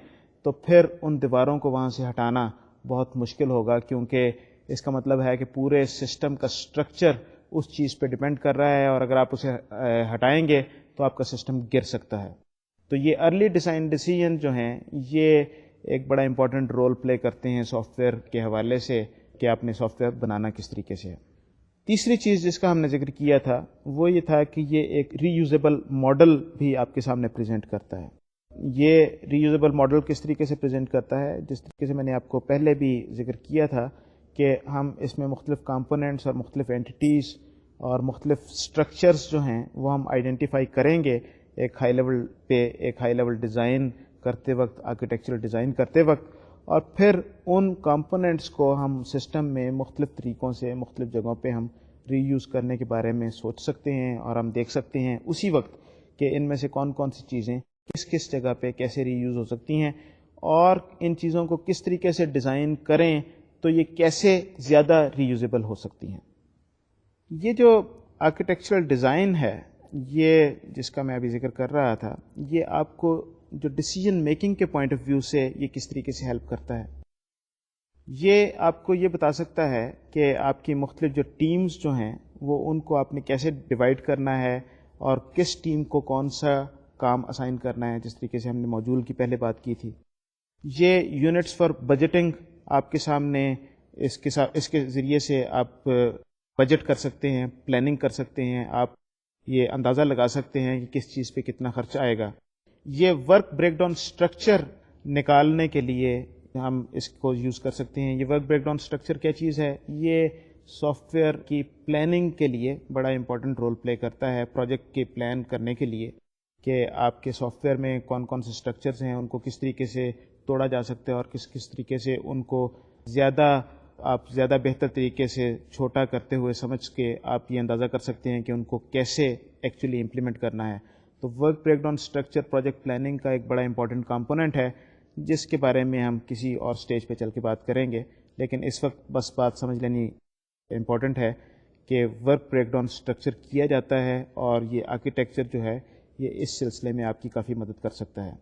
تو پھر ان دیواروں کو وہاں سے ہٹانا بہت مشکل ہوگا, کیونکہ اس کا مطلب ہے کہ پورے سسٹم کا سٹرکچر اس چیز پہ ڈپینڈ کر رہا ہے, اور اگر آپ اسے ہٹائیں گے تو آپ کا سسٹم گر سکتا ہے. تو یہ ارلی ڈیزائن ڈیسیژن جو ہیں یہ ایک بڑا امپورٹنٹ رول پلے کرتے ہیں سافٹ ویئر کے حوالے سے کہ آپ نے سافٹ ویئر بنانا کس طریقے سے ہے. تیسری چیز جس کا ہم نے ذکر کیا تھا وہ یہ تھا کہ یہ ایک ری یوزیبل ماڈل بھی آپ کے سامنے پریزنٹ کرتا ہے. یہ ری یوزیبل ماڈل کس طریقے سے پریزنٹ کرتا ہے, جس طریقے سے میں نے آپ کو پہلے بھی ذکر کیا تھا کہ ہم اس میں مختلف کمپوننٹس اور مختلف اینٹیز اور مختلف سٹرکچرز جو ہیں وہ ہم آئیڈینٹیفائی کریں گے ایک ہائی لیول پہ, ایک ہائی لیول ڈیزائن کرتے وقت, آرکیٹیکچرل ڈیزائن کرتے وقت, اور پھر ان کمپوننٹس کو ہم سسٹم میں مختلف طریقوں سے مختلف جگہوں پہ ہم ری یوز کرنے کے بارے میں سوچ سکتے ہیں, اور ہم دیکھ سکتے ہیں اسی وقت کہ ان میں سے کون کون سی چیزیں کس کس جگہ پہ کیسے ری یوز ہو سکتی ہیں, اور ان چیزوں کو کس طریقے سے ڈیزائن کریں تو یہ کیسے زیادہ ری یوزیبل ہو سکتی ہیں. یہ جو آرکیٹیکچرل ڈیزائن ہے یہ جس کا میں ابھی ذکر کر رہا تھا, یہ آپ کو جو ڈیسیژن میکنگ کے پوائنٹ آف ویو سے یہ کس طریقے سے ہیلپ کرتا ہے. یہ آپ کو یہ بتا سکتا ہے کہ آپ کی مختلف جو ٹیمز جو ہیں وہ ان کو آپ نے کیسے ڈیوائڈ کرنا ہے اور کس ٹیم کو کون سا کام اسائن کرنا ہے, جس طریقے سے ہم نے موڈیول کی پہلے بات کی تھی. یہ یونٹس فار بجٹنگ آپ کے سامنے اس کے ذریعے سے آپ بجٹ کر سکتے ہیں, پلاننگ کر سکتے ہیں, آپ یہ اندازہ لگا سکتے ہیں کہ کس چیز پہ کتنا خرچ آئے گا. یہ ورک بریک ڈاؤن سٹرکچر نکالنے کے لیے ہم اس کو یوز کر سکتے ہیں. یہ ورک بریک ڈاؤن سٹرکچر کیا چیز ہے؟ یہ سافٹ ویئر کی پلاننگ کے لیے بڑا امپورٹنٹ رول پلے کرتا ہے, پروجیکٹ کے پلان کرنے کے لیے کہ آپ کے سافٹ ویئر میں کون کون سے سٹرکچرز ہیں, ان کو کس طریقے سے توڑا جا سکتا ہے اور کس کس طریقے سے ان کو زیادہ بہتر طریقے سے چھوٹا کرتے ہوئے سمجھ کے آپ یہ اندازہ کر سکتے ہیں کہ ان کو کیسے ایکچولی امپلیمنٹ کرنا ہے. تو work break down structure project planning کا ایک بڑا امپورٹنٹ کمپوننٹ ہے جس کے بارے میں ہم کسی اور سٹیج پہ چل کے بات کریں گے, لیکن اس وقت بس بات سمجھ لینی امپورٹنٹ ہے کہ ورک بریک ڈاؤن سٹرکچر کیا جاتا ہے, اور یہ آرکیٹیکچر جو ہے یہ اس سلسلے میں آپ کی کافی مدد کر سکتا ہے.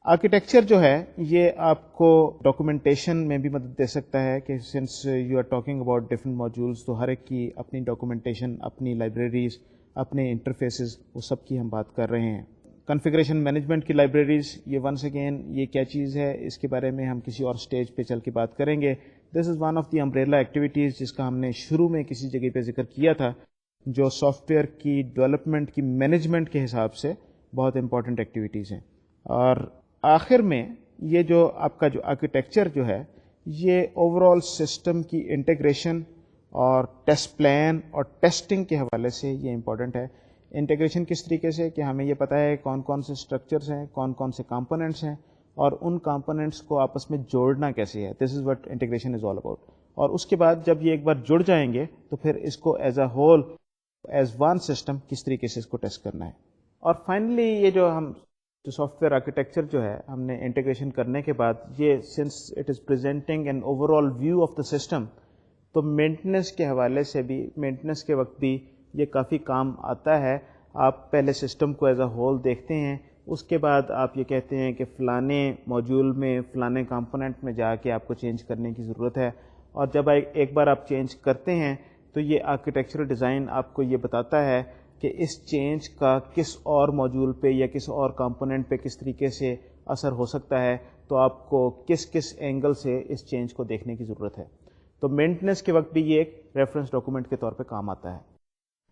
آرکیٹیکچر جو ہے یہ آپ کو ڈاکومنٹیشن میں بھی مدد دے سکتا ہے کہ since you are talking about different modules, تو ہر ایک کی اپنی ڈاکومنٹیشن, اپنی لائبریریز, اپنے انٹرفیسز, وہ سب کی ہم بات کر رہے ہیں. کنفیگریشن مینجمنٹ کی لائبریریز, یہ ونس اگین یہ کیا چیز ہے اس کے بارے میں ہم کسی اور سٹیج پہ چل کے بات کریں گے. This is one of the umbrella activities جس کا ہم نے شروع میں کسی جگہ پہ ذکر کیا تھا, جو سافٹ ویئر کی ڈیولپمنٹ کی مینجمنٹ کے حساب سے بہت امپورٹنٹ ایکٹیویٹیز ہیں. اور آخر میں یہ جو آپ کا جو آرکیٹیکچر جو ہے یہ اوور آل سسٹم کی انٹیگریشن اور ٹیسٹ پلان اور ٹیسٹنگ کے حوالے سے یہ امپورٹنٹ ہے. انٹیگریشن کس طریقے سے کہ ہمیں یہ پتہ ہے کون کون سے اسٹرکچرز ہیں, کون کون سے کمپوننٹس ہیں, اور ان کمپوننٹس کو آپس میں جوڑنا کیسے ہے. This is what integration is all about. اور اس کے بعد جب یہ ایک بار جڑ جائیں گے تو پھر اس کو as a whole, as one system کس طریقے سے اس کو ٹیسٹ کرنا ہے. اور فائنلی یہ جو سافٹ ویئر آرکیٹیکچر جو ہے ہم نے انٹیگریشن کرنے کے بعد, یہ since it is presenting an overall view of the system, تو مینٹیننس کے حوالے سے بھی, مینٹیننس کے وقت بھی یہ کافی کام آتا ہے. آپ پہلے سسٹم کو ایز اے ہول دیکھتے ہیں, اس کے بعد آپ یہ کہتے ہیں کہ فلانے موڈیول میں فلانے کمپوننٹ میں جا کے آپ کو چینج کرنے کی ضرورت ہے, اور جب ایک بار آپ چینج کرتے ہیں تو یہ آرکیٹیکچرل ڈیزائن آپ کو یہ بتاتا ہے کہ اس چینج کا کس اور موڈیول پہ یا کس اور کمپوننٹ پہ کس طریقے سے اثر ہو سکتا ہے, تو آپ کو کس اینگل سے اس چینج کو دیکھنے کی ضرورت ہے. تو مینٹیننس کے وقت بھی یہ ایک ریفرنس ڈاکومنٹ کے طور پہ کام آتا ہے.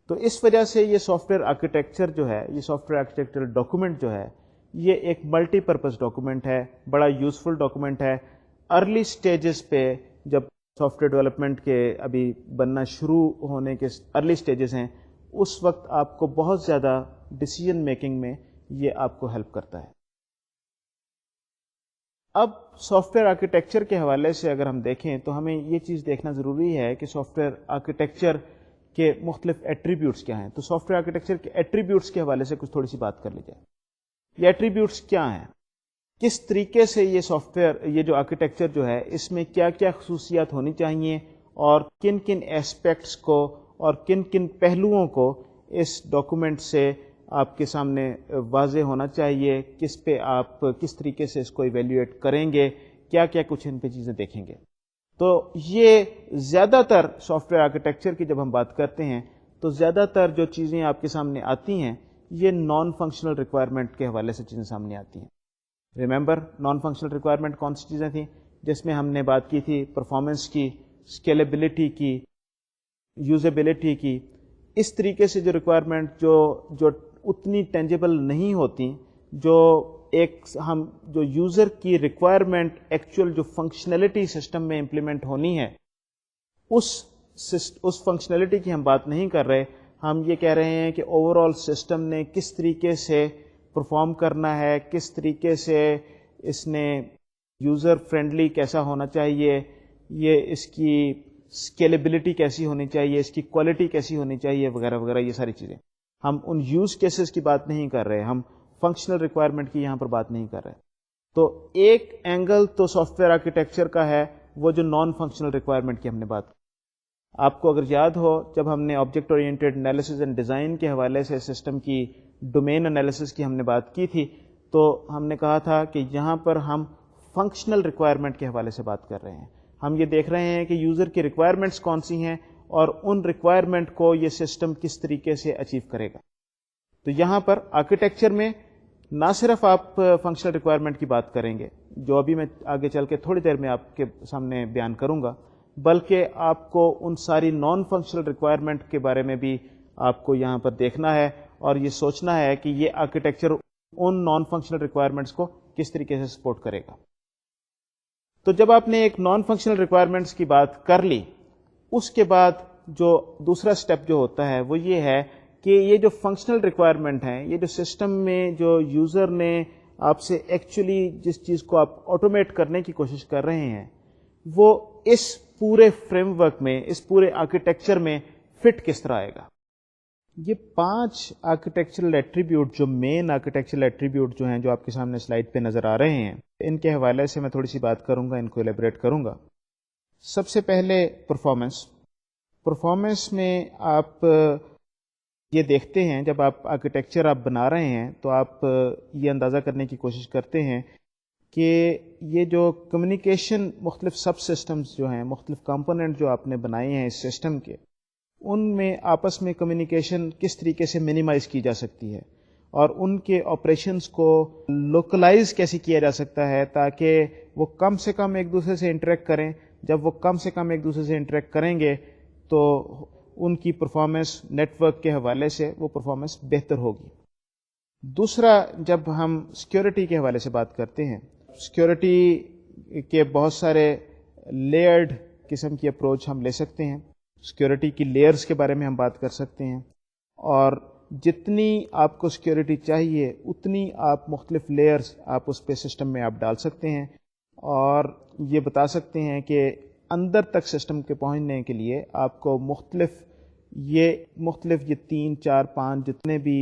تو اس وجہ سے یہ سافٹ ویئر آرکیٹیکچر جو ہے, یہ سافٹ ویئر آرکیٹیکچرل ڈاکومنٹ جو ہے یہ ایک ملٹی پرپز ڈاکومنٹ ہے, بڑا یوزفل ڈاکومنٹ ہے. ارلی سٹیجز پہ جب سافٹ ویئر ڈیولپمنٹ کے ابھی بننا شروع ہونے کے ارلی سٹیجز ہیں, اس وقت آپ کو بہت زیادہ ڈیسیجن میکنگ میں یہ آپ کو ہیلپ کرتا ہے. اب سافٹ ویئر آرکیٹیکچر کے حوالے سے اگر ہم دیکھیں تو ہمیں یہ چیز دیکھنا ضروری ہے کہ سافٹ ویئر آرکیٹیکچر کے مختلف ایٹریبیوٹس کیا ہیں. تو سافٹ ویئر آرکیٹیکچر کے ایٹریبیوٹس کے حوالے سے کچھ تھوڑی سی بات کر لی جائے. یہ ایٹریبیوٹس کیا ہیں, کس طریقے سے یہ سافٹ ویئر, یہ جو آرکیٹیکچر جو ہے, اس میں کیا کیا خصوصیات ہونی چاہیے اور کن کن ایسپیکٹس کو اور کن کن پہلوؤں کو اس ڈاکومنٹ سے آپ کے سامنے واضح ہونا چاہیے, کس پہ آپ کس طریقے سے اس کو ایویلیویٹ کریں گے, کیا کیا کچھ ان پہ چیزیں دیکھیں گے. تو یہ زیادہ تر سافٹ ویئر آرکیٹیکچر کی جب ہم بات کرتے ہیں تو زیادہ تر جو چیزیں آپ کے سامنے آتی ہیں یہ نان فنکشنل ریکوائرمنٹ کے حوالے سے چیزیں سامنے آتی ہیں. ریممبر نان فنکشنل ریکوائرمنٹ کون سی چیزیں تھیں, جس میں ہم نے بات کی تھی پرفارمنس کی, اسکیلیبلٹی کی, یوزیبلٹی کی. اس طریقے سے جو ریکوائرمنٹ جو اتنی ٹینجیبل نہیں ہوتی, جو ایک ہم جو یوزر کی ریکوائرمنٹ ایکچوئل جو فنکشنلٹی سسٹم میں امپلیمنٹ ہونی ہے, اس فنکشنلٹی کی ہم بات نہیں کر رہے. ہم یہ کہہ رہے ہیں کہ اوور آل سسٹم نے کس طریقے سے پرفارم کرنا ہے, کس طریقے سے اس نے یوزر فرینڈلی کیسا ہونا چاہیے, یہ اس کی اسکیلیبلٹی کیسی ہونی چاہیے, اس کی کوالٹی کیسی ہونی چاہیے, وغیرہ وغیرہ. یہ ساری چیزیں ہم ان یوز کیسز کی بات نہیں کر رہے, ہم فنکشنل ریکوائرمنٹ کی یہاں پر بات نہیں کر رہے. تو ایک اینگل تو سافٹ ویئر آرکیٹیکچر کا ہے وہ جو نان فنکشنل ریکوائرمنٹ کی ہم نے بات کی. آپ کو اگر یاد ہو, جب ہم نے object oriented analysis and design کے حوالے سے سسٹم کی ڈومین انالیسس کی ہم نے بات کی تھی, تو ہم نے کہا تھا کہ یہاں پر ہم فنکشنل ریکوائرمنٹ کے حوالے سے بات کر رہے ہیں. ہم یہ دیکھ رہے ہیں کہ یوزر کی ریکوائرمنٹس کون سی ہیں اور ان ریکوائرمنٹ کو یہ سسٹم کس طریقے سے اچیو کرے گا. تو یہاں پر آرکیٹیکچر میں نہ صرف آپ فنکشنل ریکوائرمنٹ کی بات کریں گے, جو ابھی میں آگے چل کے تھوڑی دیر میں آپ کے سامنے بیان کروں گا, بلکہ آپ کو ان ساری نان فنکشنل ریکوائرمنٹ کے بارے میں بھی آپ کو یہاں پر دیکھنا ہے اور یہ سوچنا ہے کہ یہ architecture in non functional requirements کو کس طریقے سے سپورٹ کرے گا. تو جب آپ نے ایک نان فنکشنل ریکوائرمنٹس کی بات کر لی, اس کے بعد جو دوسرا سٹیپ جو ہوتا ہے وہ یہ ہے کہ یہ جو فنکشنل ریکوائرمنٹ ہیں, یہ جو سسٹم میں جو یوزر نے آپ سے ایکچولی جس چیز کو آپ آٹومیٹ کرنے کی کوشش کر رہے ہیں, وہ اس پورے فریم ورک میں, اس پورے آرکیٹیکچر میں فٹ کس طرح آئے گا. یہ 5 آرکیٹیکچرل ایٹریبیوٹ, جو مین آرکیٹیکچرل ایٹریبیوٹ جو ہیں, جو آپ کے سامنے سلائڈ پہ نظر آ رہے ہیں, ان کے حوالے سے میں تھوڑی سی بات کروں گا, ان کو ایلیبریٹ کروں گا. سب سے پہلے پرفارمنس میں آپ یہ دیکھتے ہیں, جب آپ آرکیٹیکچر آپ بنا رہے ہیں تو آپ یہ اندازہ کرنے کی کوشش کرتے ہیں کہ یہ جو کمیونیکیشن مختلف سب سسٹمز جو ہیں, مختلف کمپوننٹ جو آپ نے بنائے ہیں اس سسٹم کے, ان میں آپس میں کمیونیکیشن کس طریقے سے منیمائز کی جا سکتی ہے اور ان کے آپریشنز کو لوکلائز کیسے کیا جا سکتا ہے تاکہ وہ کم سے کم ایک دوسرے سے انٹریکٹ کریں. جب وہ کم سے کم ایک دوسرے سے انٹریکٹ کریں گے تو ان کی پرفارمنس نیٹ ورک کے حوالے سے وہ پرفارمنس بہتر ہوگی. دوسرا, جب ہم سیکیورٹی کے حوالے سے بات کرتے ہیں, سیکیورٹی کے بہت سارے لیئرڈ قسم کی اپروچ ہم لے سکتے ہیں. سیکیورٹی کی لیئرز کے بارے میں ہم بات کر سکتے ہیں, اور جتنی آپ کو سیکیورٹی چاہیے اتنی آپ مختلف لیئرز آپ اس پہ سسٹم میں آپ ڈال سکتے ہیں, اور یہ بتا سکتے ہیں کہ اندر تک سسٹم کے پہنچنے کے لیے آپ کو مختلف یہ 3 4 5 جتنے بھی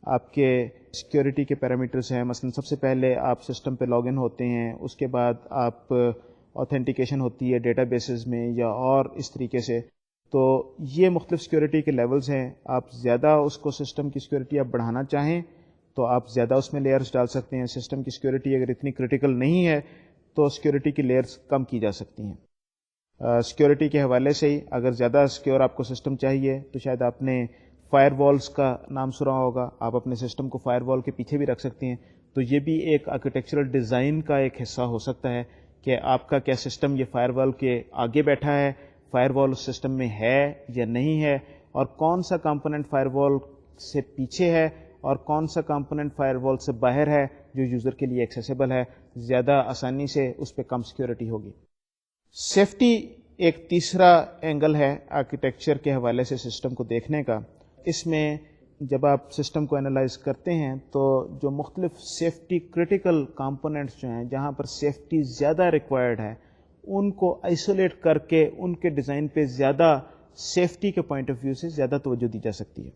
آپ کے سیکیورٹی کے پیرامیٹرز ہیں, مثلا سب سے پہلے آپ سسٹم پہ لاگ ان ہوتے ہیں, اس کے بعد آپ آتھینٹیکیشن ہوتی ہے ڈیٹا بیسز میں یا اور اس طریقے سے. تو یہ مختلف سیکیورٹی کے لیولز ہیں. آپ زیادہ اس کو سسٹم کی سیکیورٹی آپ بڑھانا چاہیں تو آپ زیادہ اس میں لیئرز ڈال سکتے ہیں. سسٹم کی سیکیورٹی اگر اتنی کرٹیکل نہیں ہے تو سیکیورٹی کی لیئرز کم کی جا سکتی ہیں. سیکیورٹی کے حوالے سے ہی اگر زیادہ سیکیور آپ کو سسٹم چاہیے تو شاید آپ نے فائر والز کا نام سنا ہوگا, آپ اپنے سسٹم کو فائر وال کے پیچھے بھی رکھ سکتے ہیں. تو یہ بھی ایک آرکیٹیکچرل ڈیزائن کا ایک حصہ ہو سکتا ہے کہ آپ کا کیا سسٹم یہ فائر وال کے آگے بیٹھا ہے, فائر وال اس سسٹم میں ہے یا نہیں ہے, اور کون سا کمپوننٹ فائر وال سے پیچھے ہے اور کون سا کمپوننٹ فائر وال سے باہر ہے, جو یوزر کے لیے ایکسیسیبل ہے، زیادہ آسانی سے اس پہ کم سیکیورٹی ہوگی. سیفٹی ایک تیسرا اینگل ہے آرکیٹیکچر کے حوالے سے سسٹم کو دیکھنے کا. اس میں جب آپ سسٹم کو انالائز کرتے ہیں تو جو مختلف سیفٹی کرٹیکل کمپوننٹس جو ہیں جہاں پر سیفٹی زیادہ ریکوائرڈ ہے ان کو آئسولیٹ کر کے ان کے ڈیزائن پہ زیادہ سیفٹی کے پوائنٹ آف ویو سے زیادہ توجہ دی جا سکتی ہے.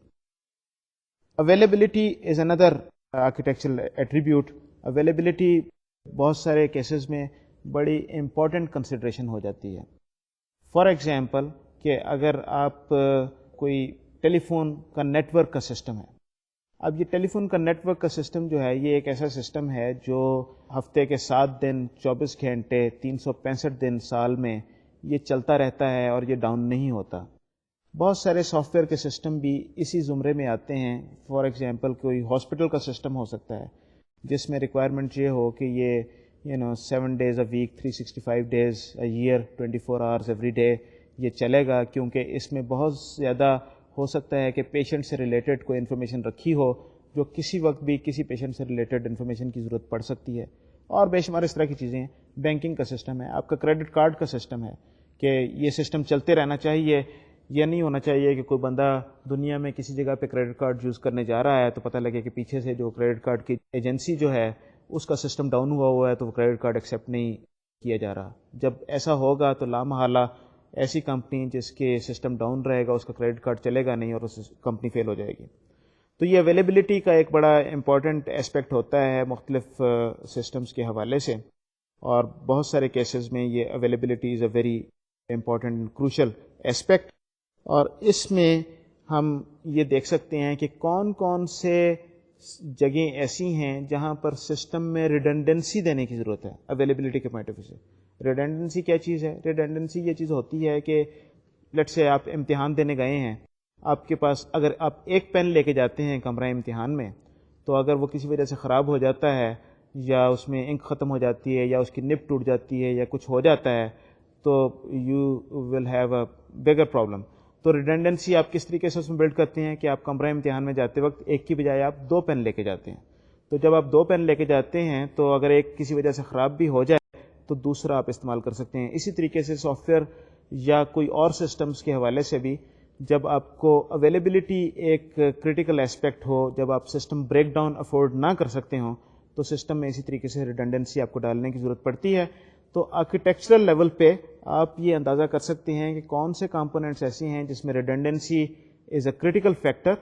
Availability is another architectural attribute. Availability بہت سارے کیسز میں بڑی امپورٹنٹ کنسیڈریشن ہو جاتی ہے. فار ایگزامپل کہ اگر آپ کوئی ٹیلی فون کا نیٹ ورک کا سسٹم ہے. اب یہ ٹیلی فون کا نیٹ ورک کا سسٹم جو ہے یہ ایک ایسا سسٹم ہے جو ہفتے کے 7 دن 24 گھنٹے 365 دن سال میں یہ چلتا رہتا ہے اور یہ ڈاؤن نہیں ہوتا. بہت سارے سافٹ ویئر کے سسٹم بھی اسی زمرے میں آتے ہیں. فار ایگزامپل کوئی ہاسپٹل کا سسٹم ہو سکتا ہے جس میں ریکوائرمنٹ یہ ہو کہ یہ 7 days a week 365 days a year 24 hours every day یہ چلے گا، کیونکہ اس میں بہت زیادہ ہو سکتا ہے کہ پیشنٹ سے ریلیٹڈ کوئی انفارمیشن رکھی ہو جو کسی وقت بھی کسی پیشنٹ سے ریلیٹڈ انفارمیشن کی ضرورت پڑ سکتی ہے. اور بے شمار اس طرح کی چیزیں ہیں. بینکنگ کا سسٹم ہے، آپ کا کریڈٹ کارڈ کا سسٹم ہے کہ یہ سسٹم چلتے رہنا چاہیے. یہ نہیں ہونا چاہیے کہ کوئی بندہ دنیا میں کسی جگہ پہ کریڈٹ کارڈ یوز کرنے جا رہا ہے تو پتہ لگے کہ پیچھے سے جو کریڈٹ کارڈ کی ایجنسی جو ہے اس کا سسٹم ڈاؤن ہوا ہے تو وہ کریڈٹ کارڈ ایکسیپٹ نہیں کیا جا رہا. جب ایسا ہوگا تو لامحالہ ایسی کمپنی جس کے سسٹم ڈاؤن رہے گا اس کا کریڈٹ کارڈ چلے گا نہیں اور اس کمپنی فیل ہو جائے گی. تو یہ اویلیبلٹی کا ایک بڑا امپورٹنٹ اسپیکٹ ہوتا ہے مختلف سسٹمز کے حوالے سے، اور بہت سارے کیسز میں یہ availability is a very important and crucial aspect. اور اس میں ہم یہ دیکھ سکتے ہیں کہ کون کون سے جگہیں ایسی ہیں جہاں پر سسٹم میں ریڈنڈنسی دینے کی ضرورت ہے اویلیبلٹی کے پوائنٹ آف ویو سے. ریڈنڈنسی کیا چیز ہے؟ ریڈنڈنسی یہ چیز ہوتی ہے کہ لیٹ سے آپ امتحان دینے گئے ہیں، آپ کے پاس اگر آپ ایک پین لے کے جاتے ہیں کمرہ امتحان میں تو اگر وہ کسی وجہ سے خراب ہو جاتا ہے یا اس میں انک ختم ہو جاتی ہے یا اس کی نب ٹوٹ جاتی ہے یا کچھ ہو جاتا ہے تو you will have a bigger problem. تو ریڈنڈنسی آپ کس طریقے سے اس میں بلڈ کرتے ہیں کہ آپ کمرہ امتحان میں جاتے وقت ایک کی بجائے آپ 2 پین لے کے جاتے ہیں. تو جب آپ 2 پین لے کے جاتے ہیں تو اگر ایک کسی وجہ سے خراب بھی ہو جائے تو دوسرا آپ استعمال کر سکتے ہیں. اسی طریقے سے سافٹ ویئر یا کوئی اور سسٹمز کے حوالے سے بھی جب آپ کو اویلیبلٹی ایک کرٹیکل اسپیکٹ ہو، جب آپ سسٹم بریک ڈاؤن افورڈ نہ کر سکتے ہوں تو سسٹم میں اسی طریقے سے ریڈنڈنسی آپ کو ڈالنے کی ضرورت پڑتی ہے. تو آرکیٹیکچرل لیول پہ آپ یہ اندازہ کر سکتے ہیں کہ کون سے کمپوننٹس ایسے ہیں جس میں ریڈنڈنسی از اے کرٹیکل فیکٹر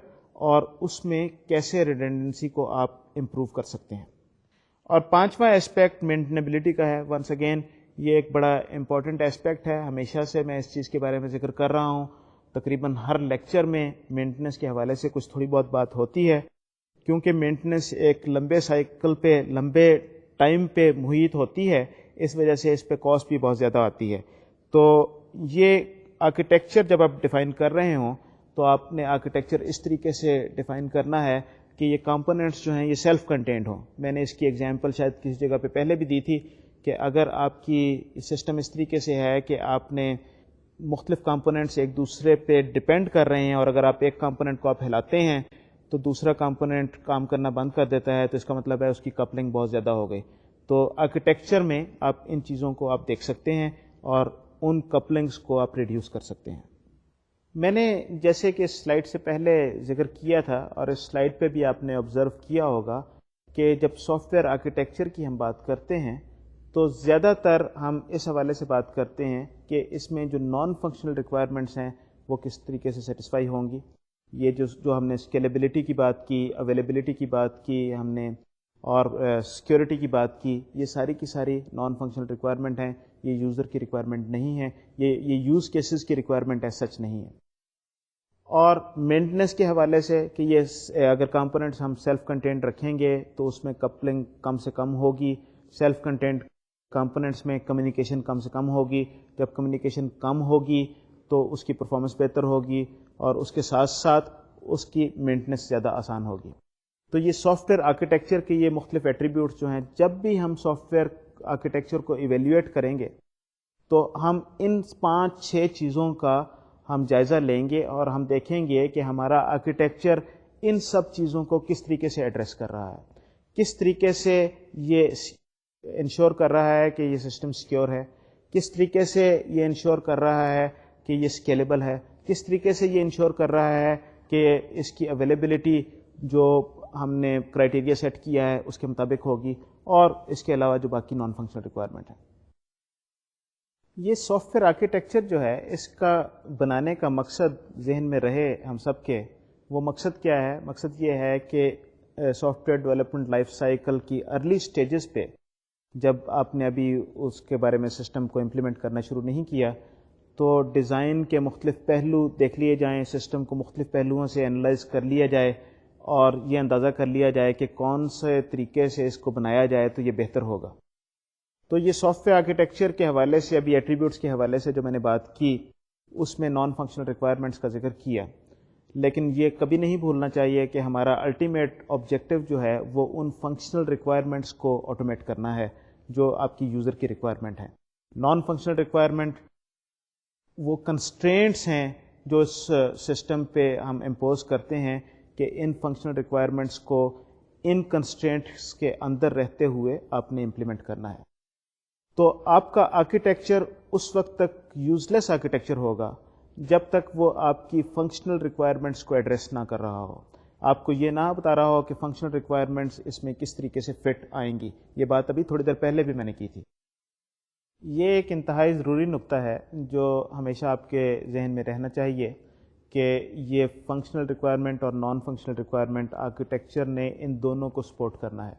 اور اس میں کیسے ریڈنڈنسی کو آپ امپروو کر سکتے ہیں. اور 5واں اسپیکٹ مینٹینیبلٹی کا ہے. ونس اگین یہ ایک بڑا امپورٹنٹ اسپیکٹ ہے. ہمیشہ سے میں اس چیز کے بارے میں ذکر کر رہا ہوں. تقریباً ہر لیکچر میں مینٹیننس کے حوالے سے کچھ تھوڑی بہت بات ہوتی ہے، کیونکہ مینٹیننس ایک لمبے سائیکل پہ لمبے ٹائم پہ محیط ہوتی ہے، اس وجہ سے اس پہ کاسٹ بھی بہت زیادہ آتی ہے. تو یہ آرکیٹیکچر جب آپ ڈیفائن کر رہے ہوں تو آپ نے آرکیٹیکچر اس طریقے سے ڈیفائن کرنا ہے کہ یہ کمپوننٹس جو ہیں یہ سیلف کنٹینڈ ہوں. میں نے اس کی ایگزامپل شاید کسی جگہ پہ پہلے بھی دی تھی کہ اگر آپ کی سسٹم اس طریقے سے ہے کہ آپ نے مختلف کمپوننٹس ایک دوسرے پہ ڈپینڈ کر رہے ہیں اور اگر آپ ایک کمپوننٹ کو آپ ہلاتے ہیں تو دوسرا کمپوننٹ کام کرنا بند کر دیتا ہے، تو اس کا مطلب ہے اس کی کپلنگ بہت زیادہ ہو گئی. تو آرکیٹیکچر میں آپ ان چیزوں کو آپ دیکھ سکتے ہیں اور ان کپلنگز کو آپ ریڈیوس کر سکتے ہیں. میں نے جیسے کہ سلائیڈ سے پہلے ذکر کیا تھا اور اس سلائیڈ پہ بھی آپ نے آبزرو کیا ہوگا کہ جب سافٹ ویئر آرکیٹیکچر کی ہم بات کرتے ہیں تو زیادہ تر ہم اس حوالے سے بات کرتے ہیں کہ اس میں جو نان فنکشنل ریکوائرمنٹس ہیں وہ کس طریقے سے سیٹسفائی ہوں گی. یہ جو ہم نے اسکیلیبلٹی کی بات کی، اویلیبلٹی کی بات کی ہم نے اور سیکیورٹی کی بات کی، یہ ساری کی ساری نان فنکشنل ریکوائرمنٹ ہیں. یہ یوزر کی ریکوائرمنٹ نہیں ہے، یہ یوز کیسز کی ریکوائرمنٹ ہے، سچ نہیں ہے. اور مینٹیننس کے حوالے سے کہ یہ اگر کمپوننٹس ہم سیلف کنٹینٹ رکھیں گے تو اس میں کپلنگ کم سے کم ہوگی. سیلف کنٹینٹ کمپوننٹس میں کمیونیکیشن کم سے کم ہوگی. جب کمیونیکیشن کم ہوگی تو اس کی پرفارمنس بہتر ہوگی اور اس کے ساتھ ساتھ اس کی مینٹیننس زیادہ آسان ہوگی. تو یہ سافٹ ویئر آرکیٹیکچر کے یہ مختلف ایٹریبیوٹس جو ہیں، جب بھی ہم سافٹ ویئر آرکیٹیکچر کو ایویلیویٹ کریں گے تو ہم ان 5-6 چیزوں کا ہم جائزہ لیں گے اور ہم دیکھیں گے کہ ہمارا آرکیٹیکچر ان سب چیزوں کو کس طریقے سے ایڈریس کر رہا ہے. کس طریقے سے یہ انشور کر رہا ہے کہ یہ سسٹم سیکیور ہے، کس طریقے سے یہ انشور کر رہا ہے کہ یہ اسکیلیبل ہے، کس طریقے سے یہ انشور کر رہا ہے کہ اس کی اویلیبلٹی جو ہم نے کرائٹیریا سیٹ کیا ہے اس کے مطابق ہوگی، اور اس کے علاوہ جو باقی نان فنکشنل ریکوائرمنٹ ہے. یہ سافٹ ویئر آرکیٹیکچر جو ہے اس کا بنانے کا مقصد ذہن میں رہے ہم سب کے. وہ مقصد کیا ہے؟ مقصد یہ ہے کہ soft where development life cycle کی ارلی سٹیجز پہ، جب آپ نے ابھی اس کے بارے میں سسٹم کو امپلیمنٹ کرنا شروع نہیں کیا، تو ڈیزائن کے مختلف پہلو دیکھ لیے جائیں، سسٹم کو مختلف پہلوؤں سے انالائز کر لیا جائے، اور یہ اندازہ کر لیا جائے کہ کون سے طریقے سے اس کو بنایا جائے تو یہ بہتر ہوگا. تو یہ سافٹ ویئر آرکیٹیکچر کے حوالے سے، ابھی ایٹریبیوٹس کے حوالے سے جو میں نے بات کی، اس میں نان فنکشنل ریکوائرمنٹس کا ذکر کیا، لیکن یہ کبھی نہیں بھولنا چاہیے کہ ہمارا الٹیمیٹ آبجیکٹو جو ہے وہ ان فنکشنل ریکوائرمنٹس کو آٹومیٹ کرنا ہے جو آپ کی یوزر کی ریکوائرمنٹ ہے. نان فنکشنل ریکوائرمنٹ وہ کنسٹرینٹس ہیں جو اس سسٹم پہ ہم امپوز کرتے ہیں کہ ان فنکشنل ریکوائرمنٹس کو ان کنسٹرینٹس کے اندر رہتے ہوئے آپ نے امپلیمنٹ کرنا ہے. تو آپ کا آرکیٹیکچر اس وقت تک یوز لیس آرکیٹیکچر ہوگا جب تک وہ آپ کی فنکشنل ریکوائرمنٹس کو ایڈریس نہ کر رہا ہو، آپ کو یہ نہ بتا رہا ہو کہ فنکشنل ریکوائرمنٹس اس میں کس طریقے سے فٹ آئیں گی. یہ بات ابھی تھوڑی دیر پہلے بھی میں نے کی تھی. یہ ایک انتہائی ضروری نقطہ ہے جو ہمیشہ آپ کے ذہن میں رہنا چاہیے کہ یہ فنکشنل ریکوائرمنٹ اور نان فنکشنل ریکوائرمنٹ آرکیٹیکچر نے ان دونوں کو سپورٹ کرنا ہے.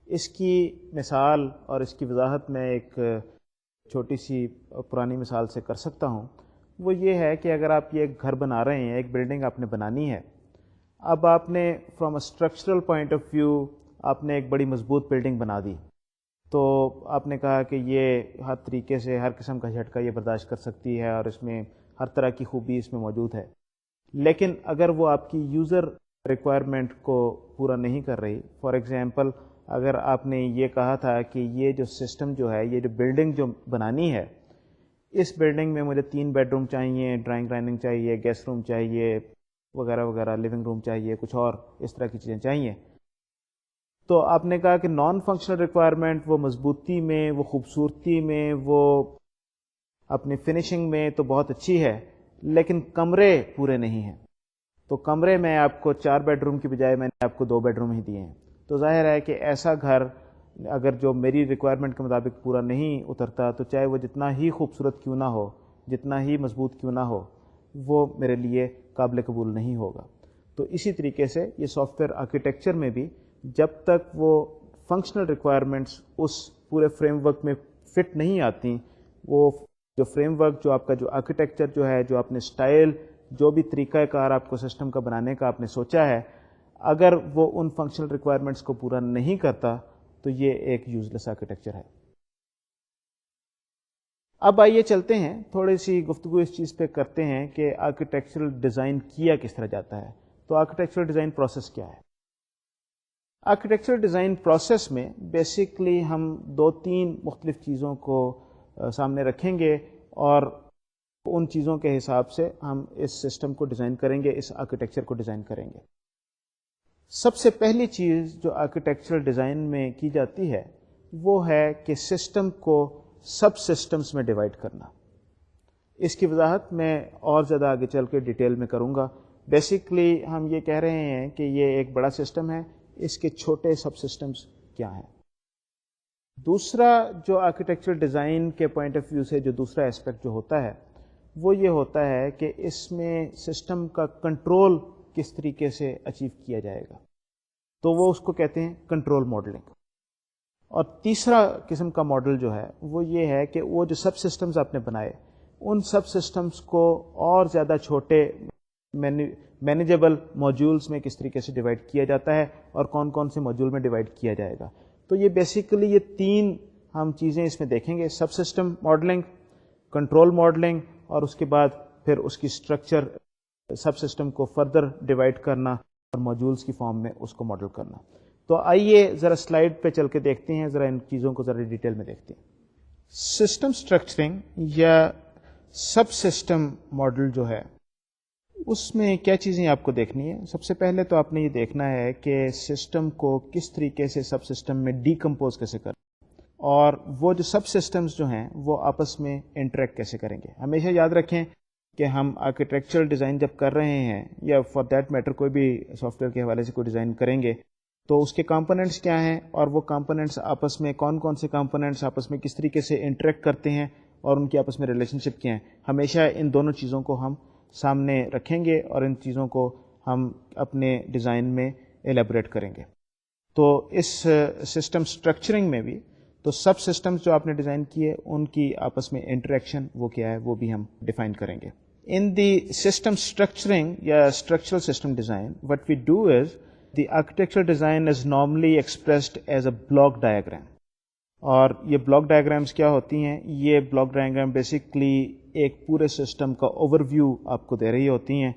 اس کی مثال اور اس کی وضاحت میں ایک چھوٹی سی پرانی مثال سے کر سکتا ہوں. وہ یہ ہے کہ اگر آپ یہ ایک گھر بنا رہے ہیں، ایک بلڈنگ آپ نے بنانی ہے، اب آپ نے from a structural point of view آپ نے ایک بڑی مضبوط بلڈنگ بنا دی، تو آپ نے کہا کہ یہ ہر طریقے سے ہر قسم کا جھٹکا یہ برداشت کر سکتی ہے اور اس میں ہر طرح کی خوبی اس میں موجود ہے. لیکن اگر وہ آپ کی یوزر ریکوائرمنٹ کو پورا نہیں کر رہی، فار ایگزامپل اگر آپ نے یہ کہا تھا کہ یہ جو سسٹم جو ہے، یہ جو بلڈنگ جو بنانی ہے، اس بلڈنگ میں مجھے 3 بیڈ روم چاہیے، ڈرائنگ ڈائننگ چاہیے، گیسٹ روم چاہیے، وغیرہ وغیرہ، لیونگ روم چاہیے، کچھ اور اس طرح کی چیزیں چاہیے، تو آپ نے کہا کہ نان فنکشنل ریکوائرمنٹ وہ مضبوطی میں، وہ خوبصورتی میں، وہ اپنی فنیشنگ میں تو بہت اچھی ہے، لیکن کمرے پورے نہیں ہیں. تو کمرے میں آپ کو 4 بیڈ روم کی بجائے میں نے آپ کو 2 بیڈ روم ہی دیے ہیں. تو ظاہر ہے کہ ایسا گھر اگر جو میری ریکوائرمنٹ کے مطابق پورا نہیں اترتا، تو چاہے وہ جتنا ہی خوبصورت کیوں نہ ہو، جتنا ہی مضبوط کیوں نہ ہو، وہ میرے لیے قابل قبول نہیں ہوگا. تو اسی طریقے سے یہ سافٹ ویئر آرکیٹیکچر میں بھی جب تک وہ فنکشنل ریکوائرمنٹس اس پورے فریم ورک میں فٹ نہیں آتی، وہ جو فریم ورک، جو آپ کا جو آرکیٹیکچر جو ہے، جو آپ نے اسٹائل، جو بھی طریقہ کار آپ کو سسٹم کا بنانے کا آپ نے سوچا ہے، اگر وہ ان فنکشنل ریکوائرمنٹس کو پورا نہیں کرتا تو یہ ایک یوز لیس آرکیٹیکچر ہے. اب آئیے چلتے ہیں تھوڑی سی گفتگو اس چیز پہ کرتے ہیں کہ آرکیٹیکچرل ڈیزائن کیا کس طرح جاتا ہے. تو آرکیٹیکچرل ڈیزائن پروسیس کیا ہے؟ آرکیٹیکچرل ڈیزائن پروسیس میں بیسکلی ہم 2-3 مختلف چیزوں کو سامنے رکھیں گے، اور ان چیزوں کے حساب سے ہم اس سسٹم کو ڈیزائن کریں گے، اس آرکیٹیکچر کو ڈیزائن کریں گے. سب سے پہلی چیز جو آرکیٹیکچرل ڈیزائن میں کی جاتی ہے وہ ہے کہ سسٹم کو سب سسٹمز میں ڈیوائڈ کرنا. اس کی وضاحت میں اور زیادہ آگے چل کے ڈیٹیل میں کروں گا. بیسکلی ہم یہ کہہ رہے ہیں کہ یہ ایک بڑا سسٹم ہے، اس کے چھوٹے سب سسٹمز کیا ہیں. دوسرا جو آرکیٹیکچرل ڈیزائن کے پوائنٹ آف ویو سے جو دوسرا اسپیکٹ جو ہوتا ہے وہ یہ ہوتا ہے کہ اس میں سسٹم کا کنٹرول کس طریقے سے اچیو کیا جائے گا. تو وہ اس کو کہتے ہیں کنٹرول ماڈلنگ. اور تیسرا قسم کا ماڈل جو ہے وہ یہ ہے کہ وہ جو سب سسٹمز آپ نے بنائے، ان سب سسٹمز کو اور زیادہ چھوٹے مینیجیبل موڈیولز میں کس طریقے سے ڈیوائڈ کیا جاتا ہے، اور کون کون سے موڈیول میں ڈیوائڈ کیا جائے گا. تو یہ بیسیکلی یہ 3 ہم چیزیں اس میں دیکھیں گے: سب سسٹم ماڈلنگ، کنٹرول ماڈلنگ، اور اس کے بعد پھر اس کی اسٹرکچر، سب سسٹم کو فردر ڈیوائڈ کرنا اور موڈیولز کی فارم میں اس کو ماڈل کرنا. تو آئیے ذرا سلائیڈ پہ چل کے دیکھتے ہیں، ذرا ان چیزوں کو ذرا ڈیٹیل میں دیکھتے ہیں. سسٹم اسٹرکچرنگ یا سب سسٹم ماڈل جو ہے اس میں کیا چیزیں آپ کو دیکھنی ہے؟ سب سے پہلے تو آپ نے یہ دیکھنا ہے کہ سسٹم کو کس طریقے سے سب سسٹم میں ڈیکمپوز کیسے کریں، اور وہ جو سب سسٹمز جو ہیں وہ آپس میں انٹریکٹ کیسے کریں گے. ہمیشہ یاد رکھیں کہ ہم آرکیٹیکچرل ڈیزائن جب کر رہے ہیں یا فار دیٹ میٹر کوئی بھی سافٹ ویئر کے حوالے سے کوئی ڈیزائن کریں گے تو اس کے کمپوننٹس کیا ہیں اور وہ کمپوننٹس آپس میں کون کون سے کمپوننٹس آپس میں کس طریقے سے انٹریکٹ کرتے ہیں اور ان کی آپس میں ریلیشن شپ کیا ہیں. ہمیشہ ان دونوں چیزوں کو ہم سامنے رکھیں گے اور ان چیزوں کو ہم اپنے ڈیزائن میں ایلیبریٹ کریں گے. تو اس سسٹم اسٹرکچرنگ میں بھی تو سب سسٹمز جو آپ نے ڈیزائن کیے ان کی آپس میں انٹریکشن وہ کیا ہے وہ بھی ہم ڈیفائن کریں گے. ان دی سسٹم اسٹرکچرنگ یا structural system design what we do is the architectural design is normally expressed as a block diagram. اور یہ بلاک ڈایاگرامس کیا ہوتی ہیں؟ یہ بلاک ڈایاگرام بیسکلی ایک پورے سسٹم کا اوور ویو آپ کو دے رہی ہوتی ہیں،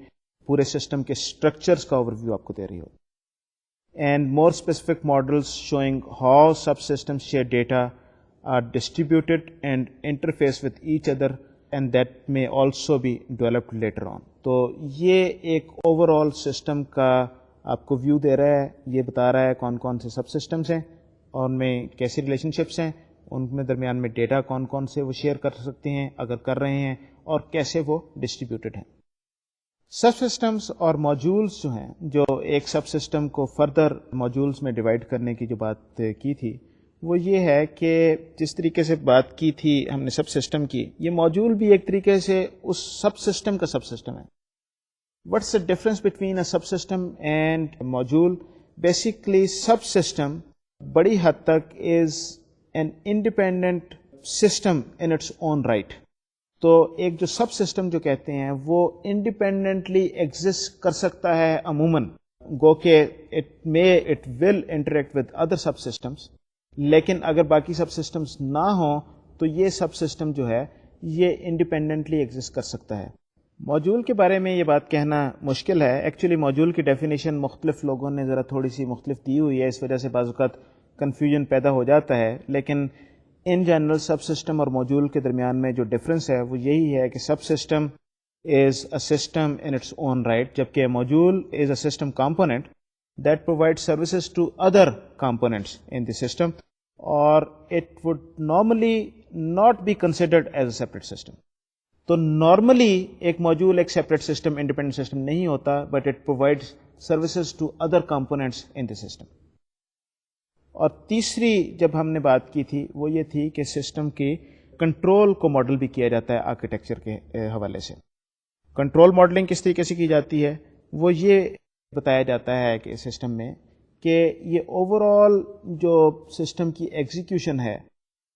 پورے سسٹم کے اسٹرکچرس کا اوور ویو آپ کو دے رہی ہوتی ہیں. And more specific models showing how sub system share data are distributed and interface with each other and that may also be developed later on. تو یہ ایک اوور آل سسٹم کا آپ کو ویو دے رہا ہے، یہ بتا رہا ہے کون کون سے سب سسٹمس ہیں اور ان میں کیسی ریلیشن شپس ہیں، ان میں درمیان میں ڈیٹا کون کون سے وہ شیئر کر سکتے ہیں اگر کر رہے ہیں، اور کیسے وہ ڈسٹریبیوٹیڈ ہیں. سب سسٹمز اور ماڈیولز جو ہیں، جو ایک سب سسٹم کو فردر ماڈیولز میں ڈیوائڈ کرنے کی جو بات کی تھی وہ یہ ہے کہ جس طریقے سے بات کی تھی ہم نے سب سسٹم کی، یہ ماڈیول بھی ایک طریقے سے اس سب سسٹم کا سب سسٹم ہے. What's the difference between a sub system and module? Basically sub system بڑی حد تک is an independent system in its own right. تو ایک جو سب سسٹم جو کہتے ہیں وہ انڈیپینڈنٹلی ایگزسٹ کر سکتا ہے عموماً، گو کہ it will interact with other sub systems, لیکن اگر باقی سب سسٹمس نہ ہوں تو یہ سب سسٹم جو ہے یہ انڈیپینڈنٹلی ایگزسٹ کر سکتا ہے. ماڈیول کے بارے میں یہ بات کہنا مشکل ہے. ایکچولی ماڈیول کی ڈیفینیشن مختلف لوگوں نے ذرا تھوڑی سی مختلف دی ہوئی ہے، اس وجہ سے بعض اوقات کنفیوژن پیدا ہو جاتا ہے. لیکن ان جنرل سب سسٹم اور ماڈیول کے درمیان میں جو ڈفرنس ہے وہ یہی ہے کہ sub system is a system in its own right, جبکہ module is a system component that provide services to other components in the system, اور it would normally not be considered as a separate system. تو normally ایک module ایک separate system, independent system نہیں ہوتا، but it provide services to other components in the system. اور تیسری جب ہم نے بات کی تھی وہ یہ تھی کہ سسٹم کی کنٹرول کو ماڈل بھی کیا جاتا ہے آرکیٹیکچر کے حوالے سے. کنٹرول ماڈلنگ کس طریقے سے کی جاتی ہے؟ وہ یہ بتایا جاتا ہے کہ سسٹم میں کہ یہ اوور آل جو سسٹم کی ایگزیکیوشن ہے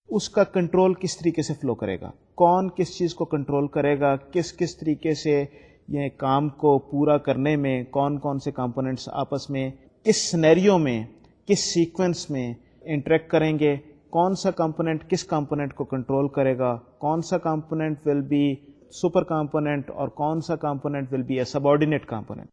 اس کا کنٹرول کس طریقے سے فلو کرے گا، کون کس چیز کو کنٹرول کرے گا، کس کس طریقے سے یہ کام کو پورا کرنے میں کون کون سے کمپوننٹس آپس میں کس سینیریو میں کس سیکوینس میں انٹریکٹ کریں گے، کون سا کمپوننٹ کس کمپوننٹ کو کنٹرول کرے گا، کون سا component will be super component اور کون سا component will be a subordinate component.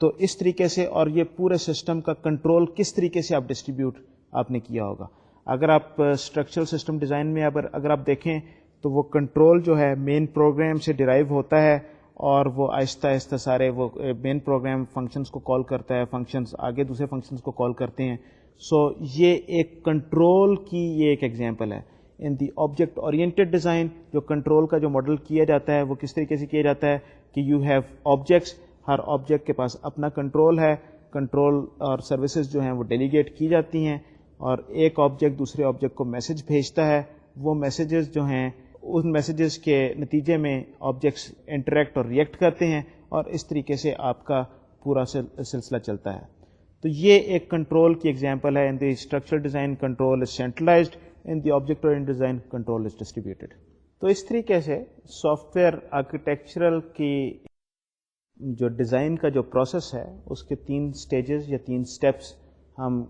تو اس طریقے سے، اور یہ پورے سسٹم کا کنٹرول کس طریقے سے آپ ڈسٹریبیوٹ آپ نے کیا ہوگا. اگر آپ اسٹرکچرل سسٹم ڈیزائن میں اگر آپ دیکھیں تو وہ کنٹرول جو ہے مین پروگرام سے ڈرائیو ہوتا ہے، اور وہ آہستہ آہستہ سارے وہ مین پروگرام فنکشنز کو کال کرتا ہے، فنکشنز آگے دوسرے فنکشنز کو کال کرتے ہیں. سو یہ ایک کنٹرول کی یہ ایک ایگزامپل ہے. In the object oriented design جو کنٹرول کا جو ماڈل کیا جاتا ہے وہ کس طریقے سے کیا جاتا ہے کہ you have objects, Hare object کے پاس اپنا کنٹرول ہے، کنٹرول اور سروسز جو ہیں وہ ڈیلیگیٹ کی جاتی ہیں، اور ایک آبجیکٹ دوسرے آبجیکٹ کو میسج بھیجتا ہے. وہ میسیجز جو ہیں ان میسیجز کے نتیجے میں آبجیکٹس انٹریکٹ اور ریئیکٹ کرتے ہیں، اور اس طریقے سے آپ کا پورا سلسلہ چلتا ہے. تو یہ ایک کنٹرول کی ایگزامپل ہے. In the structural design control is centralised, in the object oriented design control is distributed. تو اس طریقے سے سافٹ ویئر آرکیٹیکچرل کی جو ڈیزائن کا جو پروسیس ہے اس کے 3 سٹیجز یا 3 سٹیپس ہم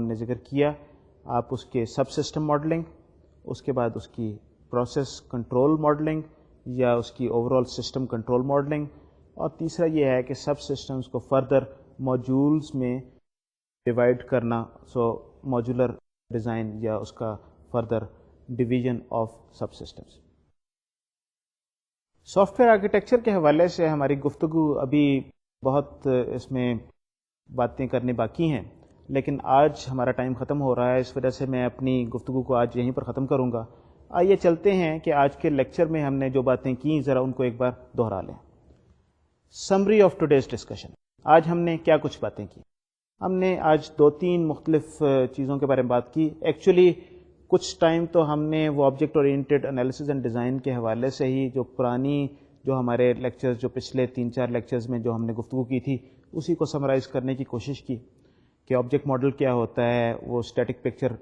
نے ذکر کیا. آپ اس کے سب سسٹم ماڈلنگ، اس کے بعد اس کی پروسیس کنٹرول ماڈلنگ یا اس کی over all system control modelling, اور تیسرا یہ ہے کہ سب سسٹمز کو فردر ماڈیولز میں ڈیوائڈ کرنا. سو ماڈیولر ڈیزائن یا اس کا further division of sub systems. Soft where architecture کے حوالے سے ہماری گفتگو ابھی بہت اس میں باتیں کرنے باقی ہیں، لیکن آج ہمارا ٹائم ختم ہو رہا ہے، اس وجہ سے میں اپنی گفتگو کو آج یہیں پر ختم کروں گا. آئیے چلتے ہیں کہ آج کے لیکچر میں ہم نے جو باتیں کی ذرا ان کو ایک بار دوہرا لیں. Summary of today's discussion. آج ہم نے کیا کچھ باتیں کی؟ ہم نے آج 2-3 مختلف چیزوں کے بارے میں بات کی. ایکچولی کچھ ٹائم تو ہم نے وہ object oriented analysis and design کے حوالے سے ہی جو پرانی جو ہمارے لیکچرز جو پچھلے 3-4 لیکچرز میں جو ہم نے گفتگو کی تھی اسی کو سمرائز کرنے کی کوشش کی کہ آبجیکٹ ماڈل کیا ہوتا ہے، وہ اسٹیٹک پکچر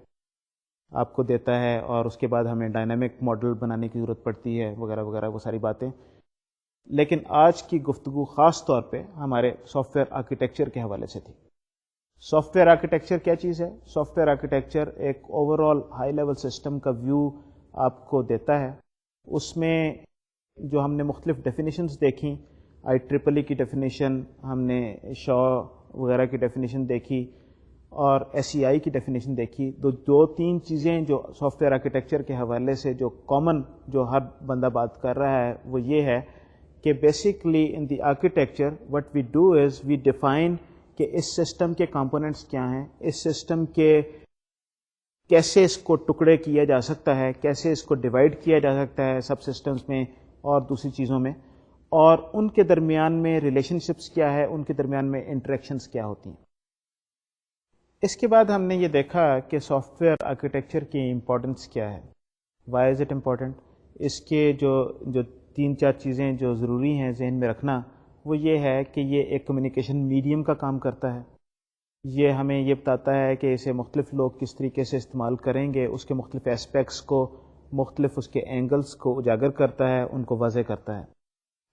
آپ کو دیتا ہے اور اس کے بعد ہمیں ڈائنامک ماڈل بنانے کی ضرورت پڑتی ہے وغیرہ وغیرہ وہ ساری باتیں. لیکن آج کی گفتگو خاص طور پہ ہمارے سافٹ ویئر آرکیٹیکچر کے حوالے سے تھی. سافٹ ویئر آرکیٹیکچر کیا چیز ہے؟ سافٹ ویئر آرکیٹیکچر ایک over all high level system کا ویو آپ کو دیتا ہے. اس میں جو ہم نے مختلف ڈیفینیشنز دیکھیں، IEEE کی ڈیفینیشن، ہم نے شا وغیرہ کی ڈیفینیشن دیکھی اور SEI کی ڈیفینیشن دیکھی. 2-3 چیزیں جو سافٹ ویئر آرکیٹیکچر کے حوالے سے جو کامن جو ہر بندہ بات کر رہا ہے وہ یہ ہے کہ basically in the architecture what we do is we define کہ اس سسٹم کے کمپوننٹس کیا ہیں، اس سسٹم کے کیسے اس کو ٹکڑے کیا جا سکتا ہے، کیسے اس کو ڈیوائڈ کیا جا سکتا ہے سب سسٹمز میں اور دوسری چیزوں میں، اور ان کے درمیان میں ریلیشن شپس کیا ہے، ان کے درمیان میں انٹریکشنز کیا ہوتی ہیں. اس کے بعد ہم نے یہ دیکھا کہ سافٹ ویئر آرکیٹیکچر کی امپورٹنس کیا ہے، وائی از اٹ امپورٹنٹ. اس کے جو 3-4 چیزیں جو ضروری ہیں ذہن میں رکھنا وہ یہ ہے کہ یہ ایک کمیونیکیشن میڈیم کا کام کرتا ہے. یہ ہمیں یہ بتاتا ہے کہ اسے مختلف لوگ کس طریقے سے استعمال کریں گے، اس کے مختلف اسپیکٹس کو، مختلف اس کے اینگلز کو اجاگر کرتا ہے، ان کو واضح کرتا ہے.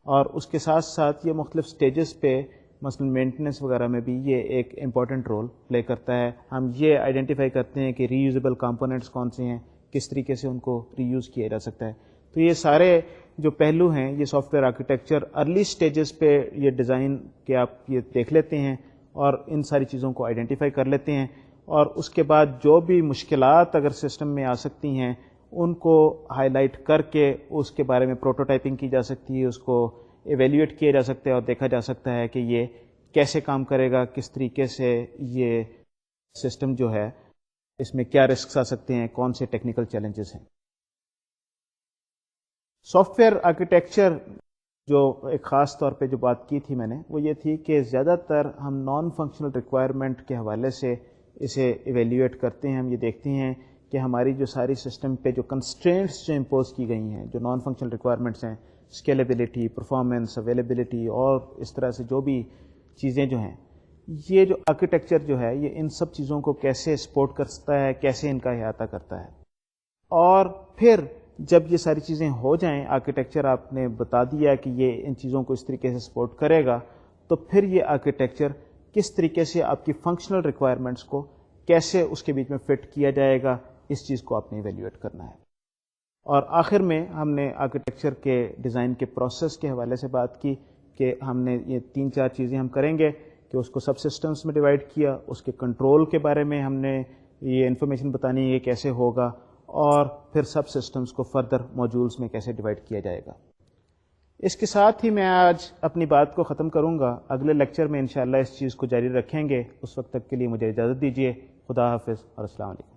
اور اس کے ساتھ ساتھ یہ مختلف سٹیجز پہ مثلا مینٹننس وغیرہ میں بھی یہ ایک امپورٹنٹ رول پلے کرتا ہے. ہم یہ آئیڈینٹیفائی کرتے ہیں کہ ری یوزیبل کمپوننٹس کون سے ہیں، کس طریقے سے ان کو ری یوز کیا جا سکتا ہے. تو یہ سارے جو پہلو ہیں یہ soft where architecture early stages پہ یہ ڈیزائن کے آپ یہ دیکھ لیتے ہیں اور ان ساری چیزوں کو آئیڈینٹیفائی کر لیتے ہیں، اور اس کے بعد جو بھی مشکلات اگر سسٹم میں آ سکتی ہیں ان کو ہائی لائٹ کر کے اس کے بارے میں پروٹوٹائپنگ کی جا سکتی ہے، اس کو ایویلیویٹ کیا جا سکتا ہے اور دیکھا جا سکتا ہے کہ یہ کیسے کام کرے گا، کس طریقے سے یہ سسٹم جو ہے اس میں کیا رسکس آ سکتے ہیں، کون سے ٹیکنیکل چیلنجز ہیں. سافٹ ویئر آرکیٹیکچر جو ایک خاص طور پہ جو بات کی تھی میں نے وہ یہ تھی کہ زیادہ تر ہم نان فنکشنل ریکوائرمنٹ کے حوالے سے اسے ایویلیویٹ کرتے ہیں. ہم یہ دیکھتے ہیں کہ ہماری جو ساری سسٹم پہ جو کنسٹرینٹس جو امپوز کی گئی ہیں، جو نان فنکشنل ریکوائرمنٹس ہیں، اسکیلیبلٹی، پرفارمنس، اویلیبلٹی اور اس طرح سے جو بھی چیزیں جو ہیں، یہ جو آرکیٹیکچر جو ہے یہ ان سب چیزوں کو کیسے سپورٹ کرتا ہے، کیسے ان کا احاطہ کرتا ہے. اور پھر جب یہ ساری چیزیں ہو جائیں، آرکیٹیکچر آپ نے بتا دیا کہ یہ ان چیزوں کو اس طریقے سے سپورٹ کرے گا، تو پھر یہ آرکیٹیکچر کس طریقے سے آپ کی فنکشنل ریکوائرمنٹس کو کیسے اس کے بیچ میں فٹ کیا جائے گا، اس چیز کو آپ نے ایویلیویٹ کرنا ہے. اور آخر میں ہم نے آرکیٹیکچر کے ڈیزائن کے پروسیس کے حوالے سے بات کی کہ ہم نے یہ 3-4 چیزیں ہم کریں گے کہ اس کو سب سسٹمز میں ڈیوائڈ کیا، اس کے کنٹرول کے بارے میں ہم نے یہ انفارمیشن بتانی ہے کیسے ہوگا، اور پھر سب سسٹمز کو فردر موڈیولز میں کیسے ڈیوائڈ کیا جائے گا. اس کے ساتھ ہی میں آج اپنی بات کو ختم کروں گا. اگلے لیکچر میں انشاءاللہ اس چیز کو جاری رکھیں گے. اس وقت تک کے لیے مجھے اجازت دیجیے. خدا حافظ اور السلام علیکم.